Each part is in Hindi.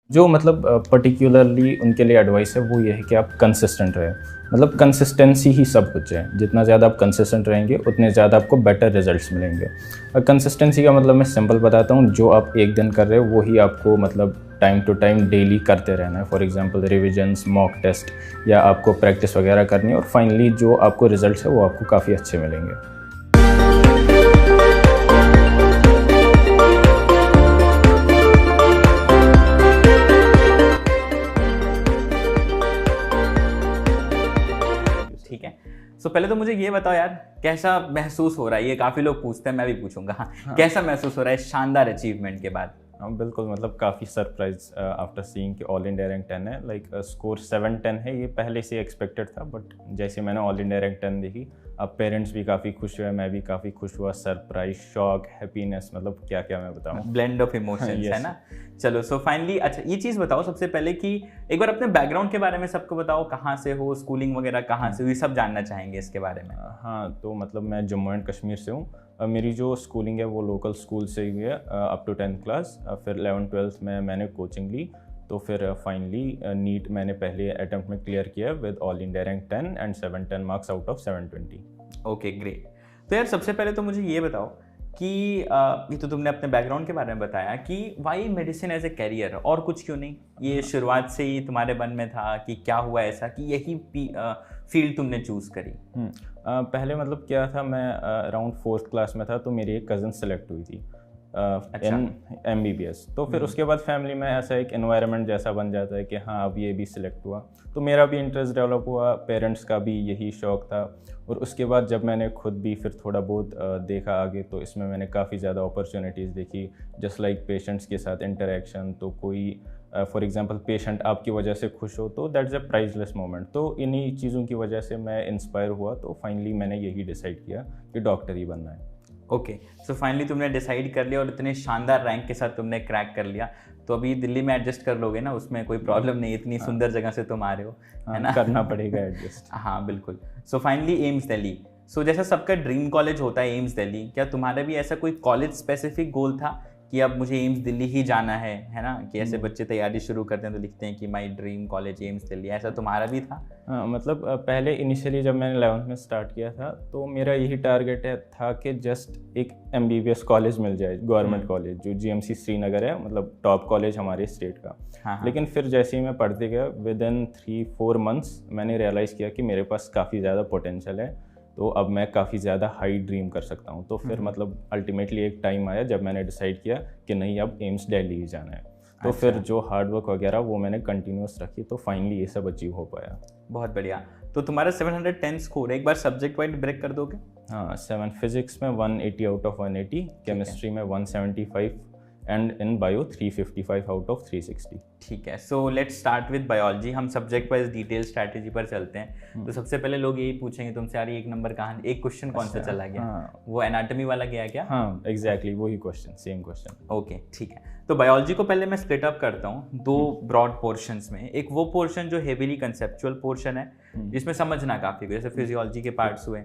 जो मतलब पर्टिकुलरली उनके लिए एडवाइस है वो ये है कि आप कंसिस्टेंट रहें। मतलब कंसिस्टेंसी ही सब कुछ है। जितना ज़्यादा आप कंसिस्टेंट रहेंगे उतने ज़्यादा आपको बेटर रिजल्ट्स मिलेंगे। और कंसिस्टेंसी का मतलब मैं सिंपल बताता हूँ, जो आप एक दिन कर रहे हो वो ही आपको मतलब टाइम टू टाइम डेली करते रहना है। For example revisions, mock test या आपको प्रैक्टिस वगैरह करनी है और फाइनली जो आपको रिजल्ट्स है वो आपको काफ़ी अच्छे मिलेंगे। ठीक है। सो पहले तो मुझे ये बताओ यार, कैसा महसूस हो रहा है? ये काफ़ी लोग पूछते हैं, मैं भी पूछूंगा। हाँ। कैसा महसूस हो रहा है शानदार अचीवमेंट के बाद? हाँ, बिल्कुल मतलब काफ़ी सरप्राइज आफ्टर सीइंग कि ऑल इंडिया रैंक 10 है। लाइक स्कोर 710 है, ये पहले से एक्सपेक्टेड था, बट जैसे मैंने ऑल इंडिया रैंक 10 देखी, अब पेरेंट्स भी काफ़ी खुश हुए, मैं भी काफ़ी खुश हुआ। सरप्राइज, शॉक, हैप्पीनेस, मतलब क्या क्या मैं बताऊँ। Blend of emotions Yes. है ना। चलो सो फाइनली, अच्छा ये चीज़ बताओ सबसे पहले कि एक बार अपने बैकग्राउंड के बारे में सबको बताओ, कहाँ से हो, स्कूलिंग वगैरह कहाँ से हुई, सब जानना चाहेंगे इसके बारे में। हाँ, तो मतलब मैं जम्मू एंड कश्मीर से हूँ। मेरी जो स्कूलिंग है वो लोकल स्कूल से ही हुई है अप टू 10th क्लास। फिर 11th-12th में मैंने कोचिंग ली, तो फिर फाइनली नीट मैंने पहले अटैम्प्ट में क्लियर किया with all India rank 10 and 710 marks out of 720। Okay great. तो यार सबसे पहले तो मुझे ये बताओ कि ये तो तुमने अपने बैकग्राउंड के बारे में बताया कि why medicine as a career, और कुछ क्यों नहीं? ये शुरुआत से ही तुम्हारे मन में था कि क्या हुआ ऐसा कि यही फील्ड तुमने चूज़ करी? पहले मतलब क्या था, मैं अराउंड 4th क्लास में था, तो मेरी एक कज़न सेलेक्ट हुई थी इन MBBS। तो फिर उसके बाद फैमिली में ऐसा एक एनवायरनमेंट जैसा बन जाता है कि हाँ अब ये भी सिलेक्ट हुआ, तो मेरा भी इंटरेस्ट डेवलप हुआ, पेरेंट्स का भी यही शौक था। और उसके बाद जब मैंने खुद भी फिर थोड़ा बहुत देखा आगे, तो इसमें मैंने काफ़ी ज़्यादा अपॉर्चुनिटीज़ देखी, जस्ट लाइक पेशेंट्स के साथ इंटरेक्शन। तो कोई फॉर एग्जांपल पेशेंट आपकी वजह से खुश हो तो दैट्स अ प्राइजलेस मोमेंट। तो इन्हीं चीज़ों की वजह से मैं इंस्पायर हुआ, तो फाइनली मैंने यही डिसाइड किया कि डॉक्टर ही बनना है। ओके, सो फाइनली तुमने डिसाइड कर लिया और इतने शानदार रैंक के साथ तुमने क्रैक कर लिया। तो अभी दिल्ली में एडजस्ट कर लोगे ना, उसमें कोई प्रॉब्लम नहीं, इतनी सुंदर जगह से तुम आ रहे हो, है ना? करना पड़ेगा एडजस्ट। हाँ बिल्कुल। So finally AIIMS Delhi. So जैसा सबका ड्रीम कॉलेज होता है एम्स दिल्ली, क्या तुम्हारा भी ऐसा कोई कॉलेज स्पेसिफिक गोल था कि अब मुझे एम्स दिल्ली ही जाना है ना? कि ऐसे बच्चे तैयारी शुरू करते हैं तो लिखते हैं कि my dream college AIIMS Delhi, ऐसा तुम्हारा भी था? हाँ, मतलब पहले इनिशियली जब मैंने 11th में स्टार्ट किया था, तो मेरा यही टारगेट था कि जस्ट एक MBBS कॉलेज मिल जाए, गवर्नमेंट कॉलेज, जो GMC श्रीनगर है, मतलब टॉप कॉलेज हमारे स्टेट का। हाँ। लेकिन फिर जैसे ही मैं पढ़ते गया, विद इन 3-4 मंथ्स मैंने रियलाइज़ किया कि मेरे पास काफ़ी ज़्यादा पोटेंशियल है, तो अब मैं काफ़ी ज़्यादा हाई ड्रीम कर सकता हूँ। तो फिर मतलब अल्टीमेटली एक टाइम आया जब मैंने डिसाइड किया कि नहीं, अब एम्स दिल्ली ही जाना है। तो फिर जो हार्ड वर्क वगैरह वो मैंने कंटिन्यूस रखी, तो फाइनली ये सब अचीव हो पाया। बहुत बढ़िया। तो तुम्हारा 710 स्कोर एक बार सब्जेक्ट वाइज ब्रेक कर दोगे? हाँ, 7 फिजिक्स में 180 आउट ऑफ 180, केमिस्ट्री में 175 and in bio 355 out of 360। ठीक है, सो लेट्स स्टार्ट विद बायोलॉजी। हम सब्जेक्ट वाइज डिटेल स्ट्रैटेजी पर चलते हैं। तो सबसे पहले लोग यही पूछेंगे तुमसे, यार एक नंबर कहाँ, एक क्वेश्चन कौन सा चला गया? हाँ, वो एनाटॉमी वाला गया क्या? हाँ एग्जैक्टली वही क्वेश्चन, सेम क्वेश्चन। ओके ठीक है। तो बायोलॉजी को पहले मैं स्प्लिट अप करता हूँ दो ब्रॉड पोर्शंस में। एक वो पोर्शन जो हेवीली कंसेप्चुअल पोर्शन है, जिसमें समझना काफ़ी, जैसे फिजियोलॉजी के पार्ट्स हुए,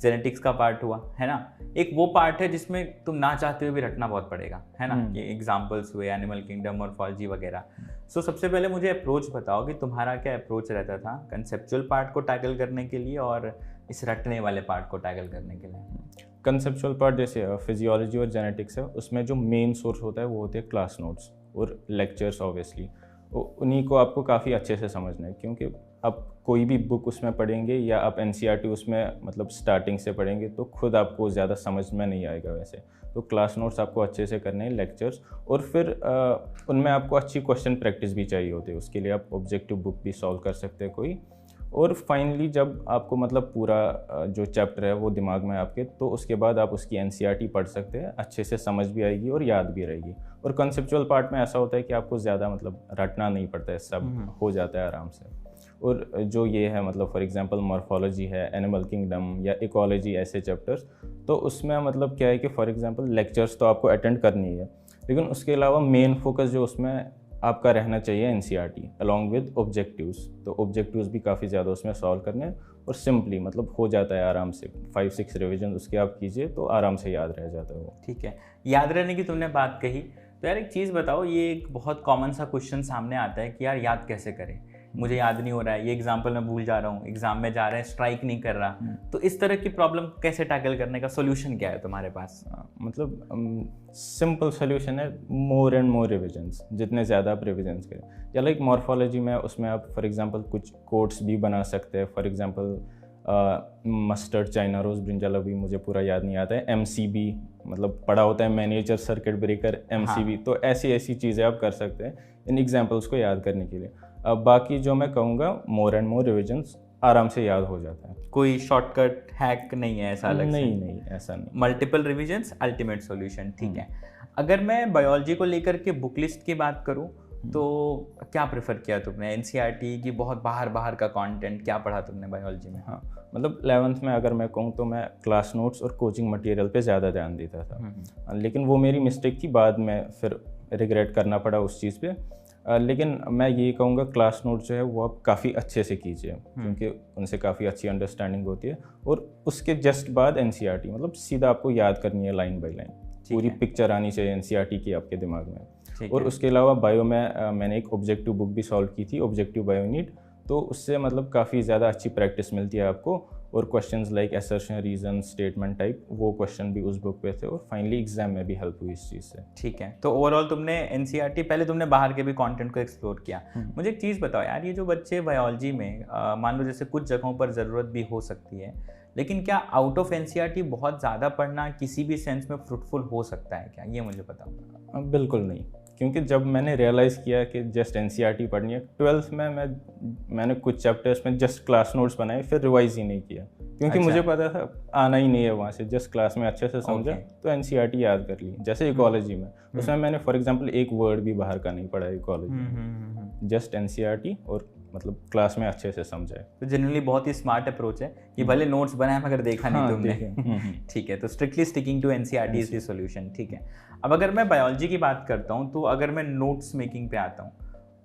जेनेटिक्स का पार्ट हुआ, है ना। एक वो पार्ट है जिसमें तुम ना चाहते हुए भी रटना बहुत पड़ेगा, है ना, कि एग्जाम्पल्स हुए, एनिमल किंगडम, मॉर्फोलॉजी वगैरह। सो सबसे पहले मुझे अप्रोच बताओ कि तुम्हारा क्या अप्रोच रहता था कंसेप्चुअल पार्ट को टैकल करने के लिए और इस रटने वाले पार्ट को टैकल करने के लिए? कंसेप्चुअल पार्ट जैसे फिजियोलॉजी और जेनेटिक्स है, उसमें जो मेन सोर्स होता है वो होते हैं क्लास नोट्स और लेक्चर्स। ऑब्वियसली उन्हीं को आपको काफ़ी अच्छे से समझना है, क्योंकि आप कोई भी बुक उसमें पढ़ेंगे या आप NCERT उसमें मतलब स्टार्टिंग से पढ़ेंगे तो खुद आपको ज़्यादा समझ में नहीं आएगा वैसे। तो क्लास नोट्स आपको अच्छे से करने हैं, लेक्चर्स, और फिर उनमें आपको अच्छी क्वेश्चन प्रैक्टिस भी चाहिए होती है। उसके लिए आप ऑब्जेक्टिव बुक भी सॉल्व कर सकते हैं कोई। और फाइनली जब आपको मतलब पूरा जो चैप्टर है वो दिमाग में आपके, तो उसके बाद आप उसकी NCERT पढ़ सकते हैं, अच्छे से समझ भी आएगी और याद भी रहेगी। और कंसेप्चुअल पार्ट में ऐसा होता है कि आपको ज़्यादा मतलब रटना नहीं पड़ता है, सब हो जाता है आराम से। और जो ये है मतलब फॉर एग्जांपल मॉर्फोलॉजी है, एनिमल किंगडम या इकोलॉजी, ऐसे चैप्टर्स, तो उसमें मतलब क्या है कि फॉर एग्जांपल लेक्चर्स तो आपको अटेंड करनी है, लेकिन उसके अलावा मेन फोकस जो उसमें आपका रहना चाहिए NCERT अलॉन्ग विद ऑब्जेक्टिव्स। तो ऑब्जेक्टिव्स भी काफ़ी ज़्यादा उसमें सॉल्व करने, और सिंपली मतलब हो जाता है आराम से, 5-6 रिविजन उसके आप कीजिए तो आराम से याद रह जाता है वो। ठीक है, याद रहने की तुमने बात कही, तो यार एक चीज़ बताओ, ये एक बहुत कॉमन सा क्वेश्चन सामने आता है कि यार याद कैसे करें, मुझे याद नहीं हो रहा है, ये एग्जाम्पल मैं भूल जा रहा हूँ, एग्जाम में जा रहे हैं स्ट्राइक नहीं कर रहा। तो इस तरह की प्रॉब्लम कैसे टैकल करने का सोल्यूशन क्या है तुम्हारे पास? मतलब सिंपल सोल्यूशन है, मोर एंड मोर रिविजन्स, जितने ज़्यादा आप रिविजन्स करें। या लाइक मॉर्फोलॉजी में उसमें आप फॉर एग्जांपल कुछ कोट्स भी बना सकते हैं। For example mustard China rose brinjal, अभी मुझे पूरा याद नहीं आता है, MCB मतलब पढ़ा होता है मैनेजर सर्किट ब्रेकर MCB। तो ऐसी ऐसी चीज़ें आप कर सकते हैं इन एग्जाम्पल्स को याद करने के लिए। बाकी जो मैं कहूँगा मोर एंड मोर रिविजन्स आराम से याद हो जाता है। कोई शॉर्टकट हैक नहीं है ऐसा अलग से? नहीं ऐसा नहीं। मल्टीपल रिविजन्स अल्टीमेट सॉल्यूशन, ठीक है। अगर मैं बायोलॉजी को लेकर के बुक लिस्ट की बात करूँ तो क्या प्रेफर किया तुमने? NCERT की बहुत बाहर का कंटेंट क्या पढ़ा तुमने बायोलॉजी में? हाँ, मतलब 11th में अगर मैं कहूँ तो मैं क्लास नोट्स और कोचिंग मटेरियल पे ज़्यादा ध्यान देता था। लेकिन वो मेरी मिस्टेक थी, बाद में फिर रिग्रेट करना पड़ा उस चीज़ पे। लेकिन मैं ये कहूँगा क्लास नोट जो है वो आप काफ़ी अच्छे से कीजिए, क्योंकि उनसे काफ़ी अच्छी अंडरस्टैंडिंग होती है। और उसके जस्ट बाद NCERT, मतलब सीधा आपको याद करनी है लाइन बाय लाइन, पूरी पिक्चर आनी चाहिए NCERT की आपके दिमाग में। और उसके अलावा बायो में मैंने एक ऑब्जेक्टिव बुक भी सॉल्व की थी, ऑब्जेक्टिव बायो नीड। तो उससे मतलब काफ़ी ज़्यादा अच्छी प्रैक्टिस मिलती है आपको। और questions like assertion, reason, statement type, वो क्वेश्चन भी उस बुक पे थे। और फाइनली एग्जाम में भी हेल्प हुई इस चीज़ से। ठीक है, तो ओवरऑल तुमने NCERT, पहले तुमने बाहर के भी कंटेंट को एक्सप्लोर किया। मुझे एक चीज़ बताओ यार, ये जो बच्चे बायोलॉजी में मान लो जैसे कुछ जगहों पर ज़रूरत भी हो सकती है, लेकिन क्या आउट ऑफ NCERT बहुत ज़्यादा पढ़ना किसी भी सेंस में फ्रूटफुल हो सकता है क्या? ये मुझे बताओ। बिल्कुल नहीं, क्योंकि जब मैंने रियलाइज़ किया कि जस्ट NCERT पढ़नी है, 12th में मैंने कुछ चैप्टर्स में जस्ट क्लास नोट्स बनाए, फिर रिवाइज ही नहीं किया, क्योंकि मुझे पता था आना ही नहीं है वहाँ से। जस्ट क्लास में अच्छे से समझा तो NCERT याद कर ली। जैसे इकोलॉजी में, उसमें मैंने फॉर एग्जांपल एक वर्ड भी बाहर का नहीं पढ़ा इकोलॉजी में, जस्ट NCERT और मतलब क्लास में अच्छे से समझा है। तो जनरली बहुत ही स्मार्ट अप्रोच है कि भले नोट्स बनाए मगर देखा नहीं तुमने। ठीक है, तो strictly sticking to NCERT is the solution. ठीक है, अब अगर मैं बायोलॉजी की बात करता हूँ, तो अगर मैं नोट्स मेकिंग पे आता हूँ,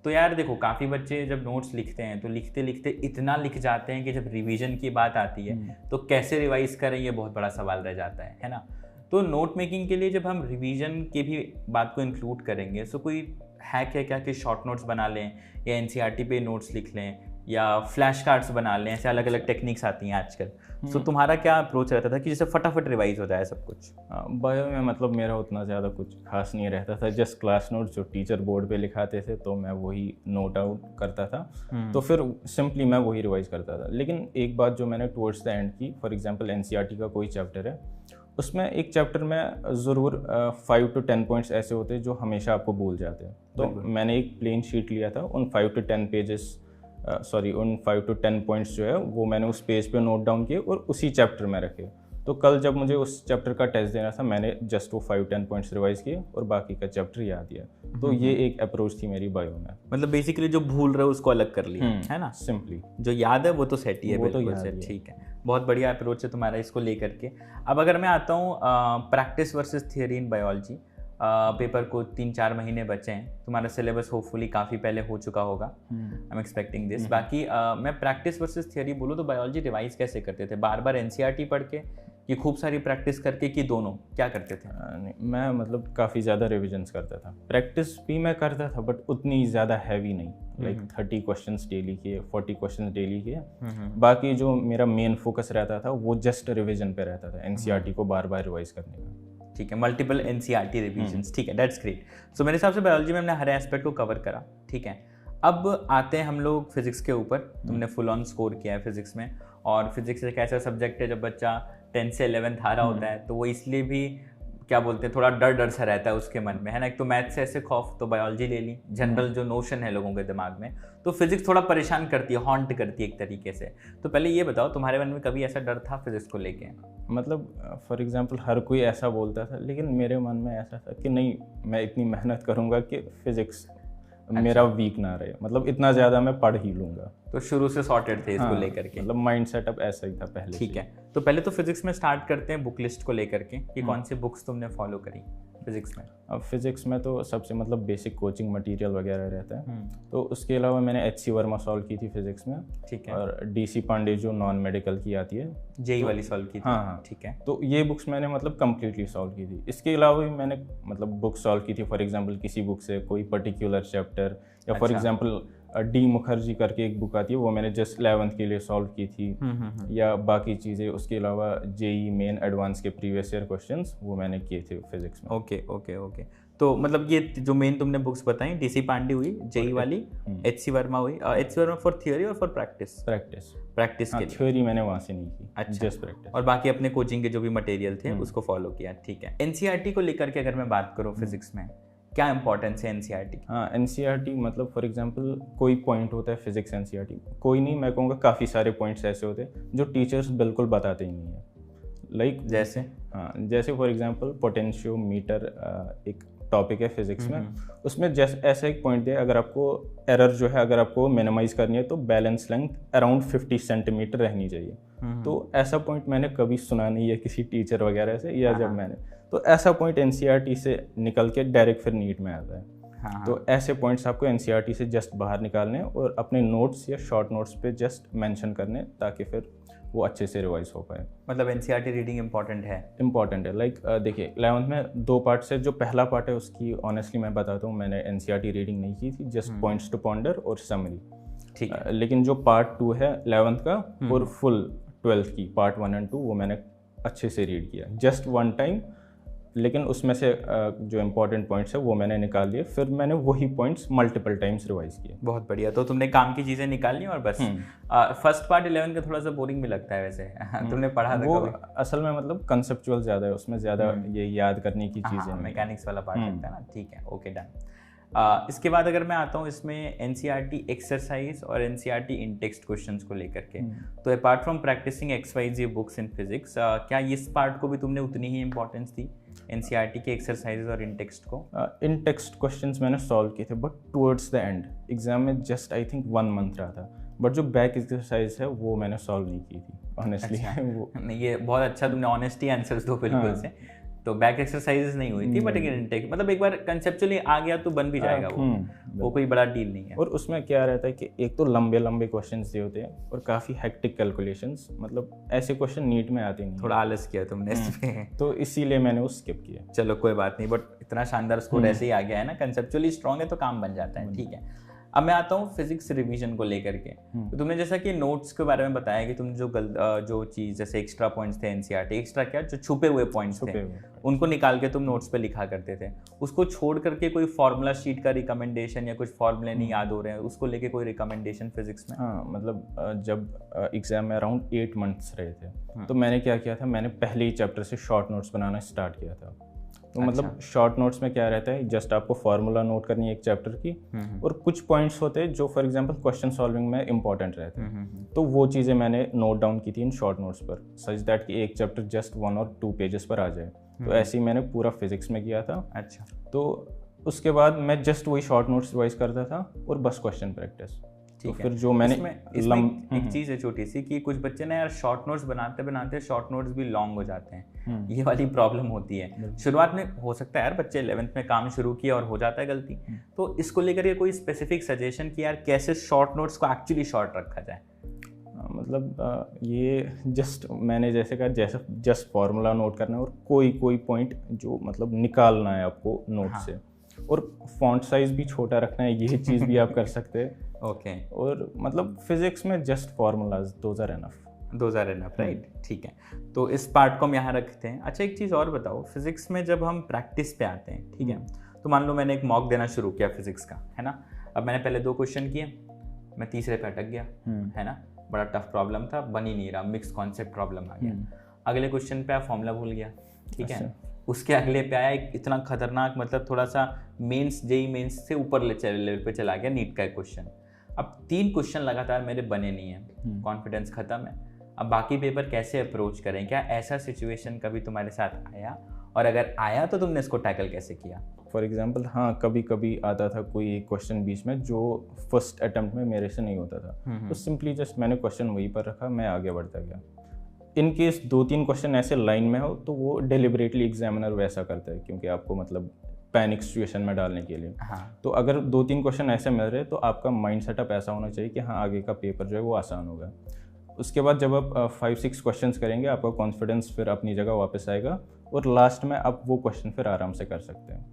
तो यार देखो काफ़ी बच्चे जब नोट्स लिखते हैं तो लिखते लिखते इतना लिख जाते हैं कि जब रिवीजन की बात आती है तो कैसे रिवाइज करें, ये बहुत बड़ा सवाल रह जाता है ना। तो नोट मेकिंग के लिए जब हम रिवीजन की भी बात को इंक्लूड करेंगे, तो कोई हैक है क्या कि शॉर्ट नोट्स बना लें या NCERT पे नोट्स लिख लें या फ्लैश कार्ड्स बना लें? ऐसे अलग अलग टेक्निक्स आती हैं आजकल। तो तुम्हारा क्या अप्रोच रहता था कि जैसे फटाफट रिवाइज हो जाए सब कुछ? बायो में मतलब मेरा उतना ज़्यादा कुछ खास नहीं रहता था, जस्ट क्लास नोट्स जो टीचर बोर्ड पे लिखाते थे तो मैं वही नोट आउट करता था। तो फिर सिंपली मैं वही रिवाइज करता था। लेकिन एक बात जो मैंने टुवर्ड्स द एंड की, फॉर एग्जांपल NCERT का कोई चैप्टर है, उसमें एक चैप्टर में ज़रूर 5 to 10 पॉइंट्स ऐसे होते हैं जो हमेशा आपको भूल जाते हैं। तो मैंने एक प्लेन शीट लिया था, उन 5 to 10 पेजेस उन 5 to 10 पॉइंट्स जो है वो मैंने उस पेज पे नोट डाउन किए और उसी चैप्टर में रखे। तो कल जब मुझे उस चैप्टर का टेस्ट देना था, मैंने जस्ट वो 5-10 पॉइंट्स रिवाइज किए और बाकी का चैप्टर याद किया। तो ये एक अप्रोच थी मेरी बायो में। मतलब बेसिकली जो भूल रहे हो उसको अलग कर लिया, है ना? सिंपली जो याद है वो तो सेट ही है, बिल्कुल सेट। ठीक है, बहुत बढ़िया अप्रोच है तुम्हारा इसको लेकर के। अब अगर मैं आता हूँ practice versus theory in biology, paper को 3-4 महीने बचे हैं, तुम्हारा सिलेबस होपफुली काफ़ी पहले हो चुका होगा, आई एम एक्सपेक्टिंग दिस। बाकी मैं प्रैक्टिस वर्सेस थियरी बोलूँ तो बायोलॉजी रिवाइज कैसे करते थे? बार बार NCERT पढ़ के कि खूब सारी प्रैक्टिस करके, कि दोनों क्या करते थे? नहीं, मैं मतलब काफ़ी ज़्यादा रिविजन्स करता था। प्रैक्टिस भी मैं करता था बट उतनी ज़्यादा हैवी नहीं, लाइक 30 क्वेश्चंस डेली किए, 40 क्वेश्चंस डेली किए। बाकी जो मेरा मेन फोकस रहता था वो जस्ट रिविजन पे रहता था, NCERT को बार बार रिवाइज करने का। ठीक है, मल्टीपल NCERT रिविजन्स। ठीक है, दैट्स ग्रेट। सो मेरे हिसाब से बायोलॉजी में हमने हर एस्पेक्ट को कवर करा। ठीक है, अब आते हैं हम लोग फिजिक्स के ऊपर। तुमने फुल ऑन स्कोर किया है फिजिक्स में, और फिजिक्स एक ऐसा सब्जेक्ट है जब बच्चा 10 से 11th आ रहा होता है तो वो इसलिए भी क्या बोलते हैं, थोड़ा डर डर सा रहता है उसके मन में, है ना। एक तो मैथ से ऐसे खौफ, तो बायोलॉजी ले ली, जनरल जो नोशन है लोगों के दिमाग में, तो फिजिक्स थोड़ा परेशान करती है, हॉन्ट करती है एक तरीके से। तो पहले ये बताओ, तुम्हारे मन में कभी ऐसा डर था फिजिक्स को लेके? मतलब फॉर एग्जांपल हर कोई ऐसा बोलता था, लेकिन मेरे मन में ऐसा था कि नहीं, मैं इतनी मेहनत करूंगा कि फिजिक्स मेरा वीक ना रहे, मतलब इतना ज़्यादा मैं पढ़ ही लूँगा। तो शुरू से सॉर्टेड थे इसको लेकर के, मतलब माइंड सेटअप ऐसा ही था पहले। ठीक है, तो पहले तो फिजिक्स में स्टार्ट करते हैं बुक लिस्ट को लेकर के कि कौन सी बुक्स तुमने फॉलो करी। फिजिक्स में? अब फिज़िक्स में तो सबसे मतलब बेसिक कोचिंग मटेरियल वगैरह रहता है, तो उसके अलावा मैंने एच.सी. वर्मा सॉल्व की थी फिज़िक्स में। ठीक है। और डी.सी. पांडे जो नॉन मेडिकल की आती है, जेई वाली सॉल्व की थी? हाँ हाँ, ठीक है। तो ये बुक्स मैंने मतलब कम्प्लीटली सॉल्व की थी। इसके अलावा भी मैंने मतलब बुक सॉल्व की थी, फॉर एग्जांपल किसी बुक से कोई पर्टिकुलर चैप्टर, या फॉर एग्जांपल डी मुखर्जी करके एक बुक आती है, वो मैंने जस्ट 11th के लिए सॉल्व की थी, या बाकी चीज़ें। उसके अलावा जेई मेन एडवांस के प्रीवियस ईयर क्वेश्चंस वो मैंने किए थे फिजिक्स में। Okay okay okay. तो मतलब ये जो मेन तुमने बुक्स बताई, डी.सी. पांडे हुई, जेई वाली, एच.सी. वर्मा हुई। एच.सी. वर्मा फॉर थियोरी और फॉर प्रैक्टिस? प्रैक्टिस के लिए। थ्योरी मैंने वहाँ से नहीं की, अच्छा, जस्ट प्रैक्टिस। और बाकी अपने कोचिंग के जो भी मटेरियल थे उसको फॉलो किया। ठीक है। एनसीईआरटी को लेकर के अगर मैं बात करूँ फिजिक्स में, क्या इंपॉर्टेंस है एनसीईआरटी? हाँ, एनसीईआरटी मतलब फॉर एग्जांपल कोई पॉइंट होता है फिजिक्स एनसीईआरटी, कोई नहीं, मैं कहूँगा काफ़ी सारे पॉइंट्स ऐसे होते हैं जो टीचर्स बिल्कुल बताते ही नहीं है। लाइक जैसे? हाँ, जैसे फॉर एग्जांपल पोटेंशियोमीटर एक टॉपिक है फिजिक्स में, उसमें जैसे ऐसा एक पॉइंट दिया, अगर आपको एरर जो है अगर आपको मिनिमाइज करनी है तो बैलेंस लेंथ अराउंड 50 सेंटीमीटर रहनी चाहिए। तो ऐसा पॉइंट मैंने कभी सुना नहीं है किसी टीचर वगैरह से, या जब मैंने, तो ऐसा पॉइंट एनसीईआरटी से निकल के डायरेक्ट फिर नीट में आता है। तो ऐसे पॉइंट्स आपको एनसीईआरटी से जस्ट बाहर निकालने और अपने नोट्स या शॉर्ट नोट्स पे जस्ट मेंशन करने, ताकि फिर वो अच्छे से रिवाइज हो पाए। मतलब एनसीईआरटी रीडिंग इंपॉर्टेंट है? लाइक देखिए 11th में 2 पार्ट से, जो पहला पार्ट है उसकी ऑनेस्टली मैं बताता हूँ, मैंने एनसीईआरटी रीडिंग नहीं की थी, जस्ट पॉइंट्स टू पॉन्डर और समरी। ठीक है। लेकिन जो पार्ट 2 है 11th का और फुल 12th की पार्ट 1 और 2 वो मैंने अच्छे से रीड किया, जस्ट 1 टाइम। लेकिन उसमें से जो इंपॉर्टेंट पॉइंट्स है वो मैंने निकाल लिए, फिर मैंने वही पॉइंट्स मल्टीपल टाइम्स रिवाइज किए। बहुत बढ़िया। तो तुमने काम की चीज़ें निकाल ली और बस। फर्स्ट पार्ट 11 का थोड़ा सा बोरिंग भी लगता है वैसे। तुमने पढ़ा था वो कभी? असल में मतलब कंसेप्चुअल ज़्यादा है, उसमें ज़्यादा ये याद करने की चीज़ें नहीं। मैकेनिक्स वाला पार्ट लगता है ना। ठीक है, ओके, डन। इसके बाद अगर मैं आता हूँ इसमें एनसीईआरटी एक्सरसाइज और एनसीईआरटी इन टेक्स्ट क्वेश्चंस को लेकर के, तो apart from practicing XYZ books in physics, क्या इस पार्ट को भी तुमने उतनी ही इंपॉर्टेंस दी, एनसीईआरटी के एक्सरसाइजेज और इन टेक्स्ट को? इन टेक्स्ट क्वेश्चंस मैंने सॉल्व किए थे, but towards the end exam में जस्ट आई थिंक 1 मंथ रहा था, बट जो बैक एक्सरसाइज है वो मैंने सॉल्व नहीं की थी ऑनेस्टली। अच्छा। वो नहीं, ये बहुत अच्छा, तुमने ऑनेस्टी आंसर्स दो बिल्कुल से। तो बैक एक्सरसाइजेस नहीं हुई थी, बट इनटेक मतलब एक बार कंसेप्चुअली आ गया तो बन भी जाएगा वो कोई बड़ा डील नहीं है। और उसमें क्या रहता है कि एक तो लंबे लंबे क्वेश्चंस दिए होते हैं और काफ़ी हेक्टिक कैलकुलेशंस, मतलब ऐसे क्वेश्चन नीट में आते नहीं। थोड़ा आलस किया तुमने इसमें, तो इसीलिए मैंने वो स्किप किया। चलो कोई बात नहीं, बट इतना शानदार स्कोर ऐसे ही आ गया है ना, कंसेप्चुअली स्ट्रॉन्ग है तो काम बन जाता है। ठीक है। अब मैं आता हूँ फिजिक्स रिवीजन को लेकर के। तो तुमने जैसा कि नोट्स के बारे में बताया कि तुम जो चीज़ जैसे एक्स्ट्रा पॉइंट्स थे एनसीईआरटी, एक्स्ट्रा क्या, जो छुपे हुए पॉइंट्स थे उनको निकाल के तुम नोट्स पे लिखा करते थे, उसको छोड़ करके कोई फॉर्मूला शीट का रिकमेंडेशन या कुछ फॉर्मूले नहीं याद हो रहे हैं, उसको लेके कोई रिकमेंडेशन फिजिक्स में? हाँ, मतलब जब एग्जाम में अराउंड 8 मंथ्स रहे थे, तो मैंने क्या किया था, मैंने पहले ही चैप्टर से शॉर्ट नोट्स बनाना स्टार्ट किया था। तो मतलब शॉर्ट नोट्स में क्या रहता है, जस्ट आपको फार्मूला नोट करनी है एक चैप्टर की, और कुछ पॉइंट्स होते हैं जो फॉर एग्जांपल क्वेश्चन सॉल्विंग में इंपॉर्टेंट रहते हैं, तो वो चीज़ें मैंने नोट डाउन की थी इन शॉर्ट नोट्स पर, सच दैट कि एक चैप्टर जस्ट 1 और 2 पेजेस पर आ जाए। तो ऐसे ही मैंने पूरा फिजिक्स में किया था। अच्छा। तो उसके बाद मैं जस्ट वही शॉर्ट नोट्स रिवाइज करता था और बस क्वेश्चन प्रैक्टिस। तो फिर जो मैंने इसमें एक चीज़ है छोटी सी कि कुछ बच्चे ना यार शॉर्ट नोट्स बनाते बनाते शॉर्ट नोट्स भी लॉन्ग हो जाते हैं, ये वाली प्रॉब्लम होती है। शुरुआत में हो सकता है यार बच्चे 11th में काम शुरू किया और हो जाता है गलती, तो इसको लेकर ये कोई स्पेसिफिक सजेशन कि यार कैसे शॉर्ट नोट्स को एक्चुअली शॉर्ट रखा जाए? मतलब ये जस्ट मैंने जैसे कहा, जैसे जस्ट फार्मूला नोट करना है और कोई पॉइंट जो मतलब निकालना है आपको नोट से, और फॉन्ट साइज भी छोटा रखना है, ये चीज़ भी आप कर सकते हैं। ओके। और मतलब फिजिक्स में just formulas, those are enough, right. ठीक है, तो इस पार्ट को हम यहाँ रखते हैं। अच्छा, एक चीज़ और बताओ, फिजिक्स में जब हम प्रैक्टिस पे आते हैं, ठीक है, तो मान लो मैंने एक मॉक देना शुरू किया फिजिक्स का, है ना। अब मैंने पहले 2 क्वेश्चन किए, मैं तीसरे पे अटक गया, है ना, बड़ा टफ प्रॉब्लम था, बन ही नहीं रहा, मिक्स कॉन्सेप्ट प्रॉब्लम आ गया। अगले क्वेश्चन पे फॉर्मूला भूल गया, ठीक है। उसके अगले पे आया एक इतना खतरनाक, मतलब थोड़ा सा मेंस, जेई मेंस से ऊपर लेवल पे चला गया, नीट का एक क्वेश्चन। अब 3 क्वेश्चन लगातार मेरे बने नहीं है, कॉन्फिडेंस खत्म है। अब बाकी पेपर कैसे अप्रोच करें? क्या ऐसा सिचुएशन कभी तुम्हारे साथ आया, और अगर आया तो तुमने इसको टैकल कैसे किया? फॉर एग्जाम्पल हाँ, कभी कभी आता था कोई एक क्वेश्चन बीच में जो फर्स्ट अटेम्प्ट में मेरे से नहीं होता था, तो सिंपली जस्ट मैंने क्वेश्चन वहीं पर रखा, मैं आगे बढ़ता गया। इन केस 2-3 क्वेश्चन ऐसे लाइन में हो तो वो डेलिबरेटली एग्जामिनर वैसा करता है, क्योंकि आपको मतलब पैनिक सिचुएशन में डालने के लिए। हाँ। तो अगर 2-3 क्वेश्चन ऐसे मिल रहे तो आपका माइंड सेटअप ऐसा होना चाहिए कि हाँ आगे का पेपर जो है वो आसान होगा। उसके बाद जब आप 5-6 क्वेश्चंस करेंगे आपका कॉन्फिडेंस फिर अपनी जगह वापस आएगा और लास्ट में आप वो क्वेश्चन फिर आराम से कर सकते हैं।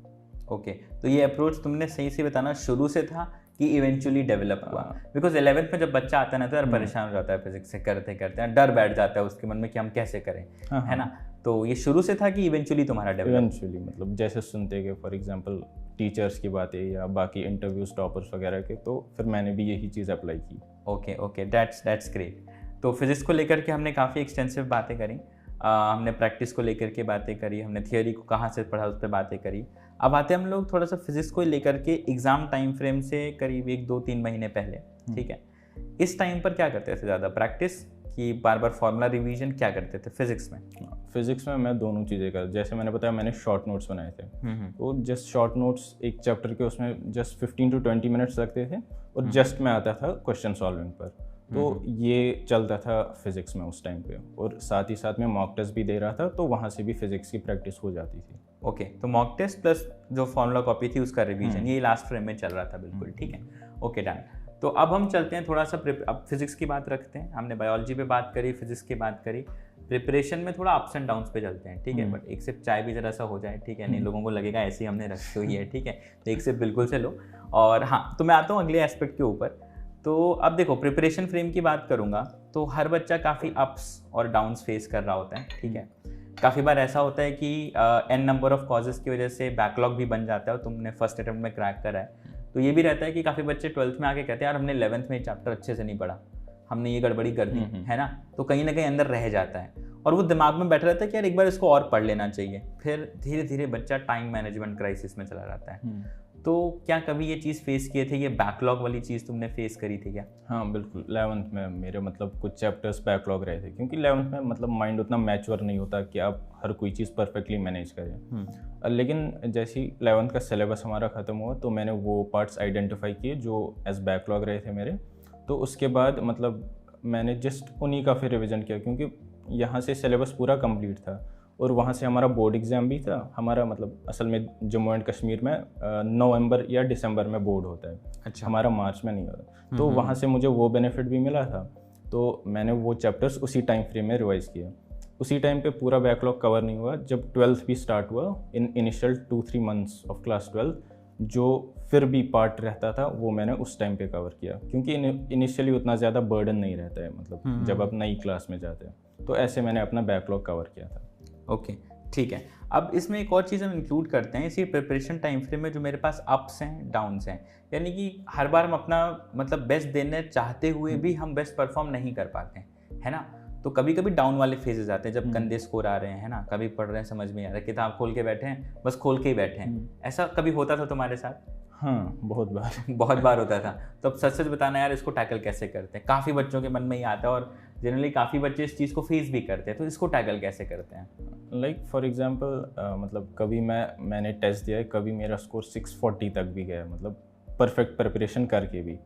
ओके, तो ये अप्रोच तुमने सही से बताना शुरू से था कि इवेंचुअली डेवलप हुआ? बिकॉज 11th में जब बच्चा आता है ना तो यार परेशान हो जाता है फिजिक्स से, करते करते डर बैठ जाता है उसके मन में कि हम कैसे करें, है ना? तो ये शुरू से था कि इवेंचुअली तुम्हारा डेवलप? इवेंचुअली मतलब जैसे सुनते गए, फॉर एग्जांपल टीचर्स की बातें या बाकी इंटरव्यूज टॉपर्स वगैरह के, तो फिर मैंने भी यही चीज़ अप्लाई की। Okay, that's great. तो फिजिक्स को लेकर के हमने काफ़ी एक्सटेंसिव बातें करी, हमने प्रैक्टिस को लेकर के बातें करी, हमने थियोरी को कहाँ से पढ़ा उस पर बातें करी। अब आते हम लोग थोड़ा सा फिजिक्स को लेकर के एग्ज़ाम टाइम फ्रेम से करीब 1-2-3 महीने पहले, ठीक है? इस टाइम पर क्या करते थे ज़्यादा, प्रैक्टिस कि बार बार फॉर्मूला रिवीजन, क्या करते थे फिजिक्स में? फिजिक्स में मैं दोनों चीज़ें कर, जैसे मैंने बताया मैंने शॉर्ट नोट्स बनाए थे, तो जस्ट शॉर्ट नोट्स एक चैप्टर के उसमें जस्ट 15 to 20 मिनट्स लगते थे और जस्ट मैं आता था क्वेश्चन सॉल्विंग पर। तो ये चलता था फिजिक्स में उस टाइम पे, और साथ ही साथ में मॉक टेस्ट भी दे रहा था, तो वहाँ से भी फिजिक्स की प्रैक्टिस हो जाती थी। ओके, तो मॉक टेस्ट प्लस जो फॉर्मूला कॉपी थी उसका रिवीजन, ये लास्ट फ्रेम में चल रहा था, बिल्कुल ठीक है। Okay, done. तो अब हम चलते हैं थोड़ा सा अब फिजिक्स की बात रखते हैं, हमने बायोलॉजी पे बात करी, फिजिक्स की बात करी, प्रिपरेशन में थोड़ा अप्स एंड डाउन्स पे चलते हैं, ठीक है? बट एक सिप चाय भी जरा सा हो जाए, ठीक है? नहीं लोगों को लगेगा ऐसे ही हमने रखी हुई है, ठीक है? तो एक सिप बिल्कुल से लो। और हाँ, तो मैं आता हूँ अगले एस्पेक्ट के ऊपर। तो अब देखो, प्रिपरेशन फ्रेम की बात करूँगा तो हर बच्चा काफ़ी अप्स और डाउन्स फेस कर रहा होता है, ठीक है? काफ़ी बार ऐसा होता है कि एन नंबर ऑफ कॉजेज़ की वजह से बैकलॉग भी बन जाता है और तुमने फर्स्ट अटेम्प्ट में क्रैक करा है। तो ये भी रहता है कि काफ़ी बच्चे 12th में आके कहते हैं यार हमने 11th में चैप्टर अच्छे से नहीं पढ़ा, हमने ये गड़बड़ी कर दी, है ना? तो कहीं ना कहीं अंदर रह जाता है और वो दिमाग में बैठा रहता है कि यार एक बार इसको और पढ़ लेना चाहिए। फिर धीरे धीरे बच्चा टाइम मैनेजमेंट क्राइसिस में चला जाता है। तो क्या कभी ये चीज़ फेस किए थे, ये बैकलॉग वाली चीज़ तुमने फेस करी थी क्या? हाँ बिल्कुल, 11th में मेरे मतलब कुछ चैप्टर्स बैकलॉग रहे थे, क्योंकि 11th में मतलब माइंड उतना मैच्योर नहीं होता कि आप हर कोई चीज़ परफेक्टली मैनेज करें। लेकिन जैसे ही 11th का सिलेबस हमारा ख़त्म हुआ तो मैंने वो पार्ट्स आइडेंटिफाई किए जो एज बैकलॉग रहे थे मेरे। तो उसके बाद मतलब मैंने जस्ट उन्हीं का फिर रिविज़न किया, क्योंकि यहाँ से सिलेबस पूरा कंप्लीट था और वहाँ से हमारा बोर्ड एग्ज़ाम भी था। हमारा मतलब असल में जम्मू एंड कश्मीर में नवंबर या दिसंबर में बोर्ड होता है। अच्छा। हमारा मार्च में नहीं होता। तो वहाँ से मुझे वो बेनिफिट भी मिला था, तो मैंने वो चैप्टर्स उसी टाइम फ्रेम में रिवाइज़ किया। उसी टाइम पे पूरा बैकलॉग कवर नहीं हुआ। जब 12th भी स्टार्ट हुआ, in initial 2-3 months of class 12 जो फिर भी पार्ट रहता था वो मैंने उस टाइम पे कवर किया, क्योंकि इनिशियली उतना ज़्यादा बर्डन नहीं रहता है, मतलब जब आप नई क्लास में जाते हैं। तो ऐसे मैंने अपना बैकलॉग कवर किया था। ओके, ठीक है। अब इसमें एक और चीज़ हम इंक्लूड करते हैं इसी प्रिपरेशन टाइम फ्रेम में, जो मेरे पास अप्स हैं डाउन्स हैं, यानी कि हर बार हम अपना मतलब बेस्ट देने चाहते हुए भी हम बेस्ट परफॉर्म नहीं कर पाते हैं, है ना? तो कभी कभी डाउन वाले फेजेस आते हैं जब गंदे स्कोर आ रहे हैं, है ना? कभी पढ़ रहे हैं समझ में नहीं आ रहा, किताब खोल के बैठे हैं, बस खोल के ही बैठे हैं। ऐसा कभी होता था तुम्हारे साथ? हाँ, बहुत बार बहुत बार होता था। तो अब सच सच बताना यार, इसको टैकल कैसे करते हैं? काफ़ी बच्चों के मन में ही आता है और जनरली काफ़ी बच्चे इस चीज़ को फेस भी करते हैं, तो इसको टैकल कैसे करते हैं? लाइक फॉर एग्जांपल मतलब कभी मैंने टेस्ट दिया है, कभी मेरा स्कोर 640 तक भी गया, मतलब परफेक्ट प्रिपरेशन करके भी।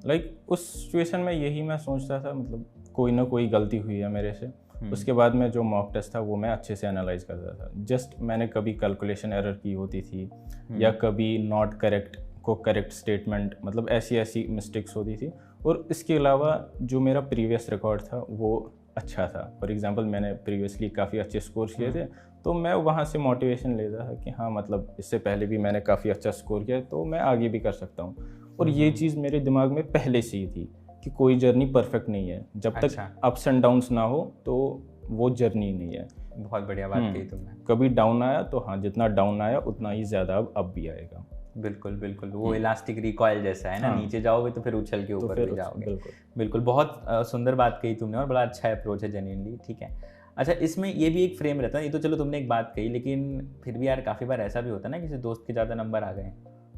लाइक उस सिचुएशन में यही मैं सोचता था, मतलब कोई ना कोई गलती हुई है मेरे से। उसके बाद में जो मॉक टेस्ट था वो मैं अच्छे से एनालाइज करता था। जस्ट मैंने कभी कैलकुलेशन एरर की होती थी या कभी नॉट करेक्ट को करेक्ट स्टेटमेंट, मतलब ऐसी मिस्टेक्स होती थी। और इसके अलावा जो मेरा प्रीवियस रिकॉर्ड था वो अच्छा था। फॉर एग्जांपल मैंने प्रीवियसली काफ़ी अच्छे स्कोर किए थे, तो मैं वहाँ से मोटिवेशन लेता था कि हाँ मतलब इससे पहले भी मैंने काफ़ी अच्छा स्कोर किया, तो मैं आगे भी कर सकता हूँ। और ये चीज़ मेरे दिमाग में पहले से ही थी कि कोई जर्नी परफेक्ट नहीं है, जब तक अप्स एंड डाउन्स ना हो तो वो जर्नी नहीं है। बहुत बढ़िया बात कही तुमने। कभी डाउन आया तो हाँ, जितना डाउन आया उतना ही ज़्यादा अब भी आएगा। बिल्कुल बिल्कुल, वो इलास्टिक रिकॉइल जैसा है ना, नीचे जाओगे तो फिर उछल के ऊपर भी जाओगे। बिल्कुल, बहुत सुंदर बात कही तुमने और बड़ा अच्छा अप्रोच है जेन्युइनली, ठीक है। अच्छा, इसमें ये भी एक फ्रेम रहता है, ये तो चलो तुमने एक बात कही, लेकिन फिर भी यार काफ़ी बार ऐसा भी होता है ना, किसी दोस्त के ज़्यादा नंबर आ गए,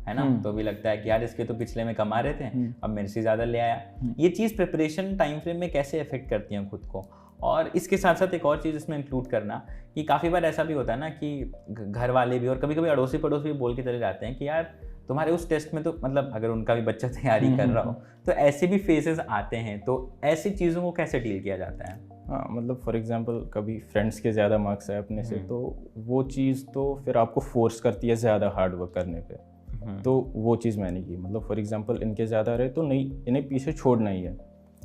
है ना? तो भी लगता है कि यार इसके तो पिछले में कम आ रहे थे, अब मेरे से ज़्यादा ले आया। ये चीज़ प्रिपरेशन टाइम फ्रेम में कैसे अफेक्ट करती है खुद को? और इसके साथ साथ एक और चीज़ इसमें इंक्लूड करना कि काफ़ी बार ऐसा भी होता है ना कि घर वाले भी और कभी कभी अड़ोसी पड़ोसी भी बोल के चले जाते हैं कि यार तुम्हारे उस टेस्ट में तो मतलब अगर उनका भी बच्चा तैयारी कर रहा हो तो ऐसे भी फेजेस आते हैं, तो ऐसी चीज़ों को कैसे डील किया जाता है? हाँ, मतलब फॉर एग्जांपल कभी फ्रेंड्स के ज़्यादा मार्क्स आए अपने से, तो वो चीज़ तो फिर आपको फोर्स करती है ज़्यादा हार्ड वर्क करने पे। तो वो चीज़ मैंने की, मतलब फॉर एग्जांपल इनके ज़्यादा रहे तो नहीं, इन्हें पीछे छोड़ना ही है।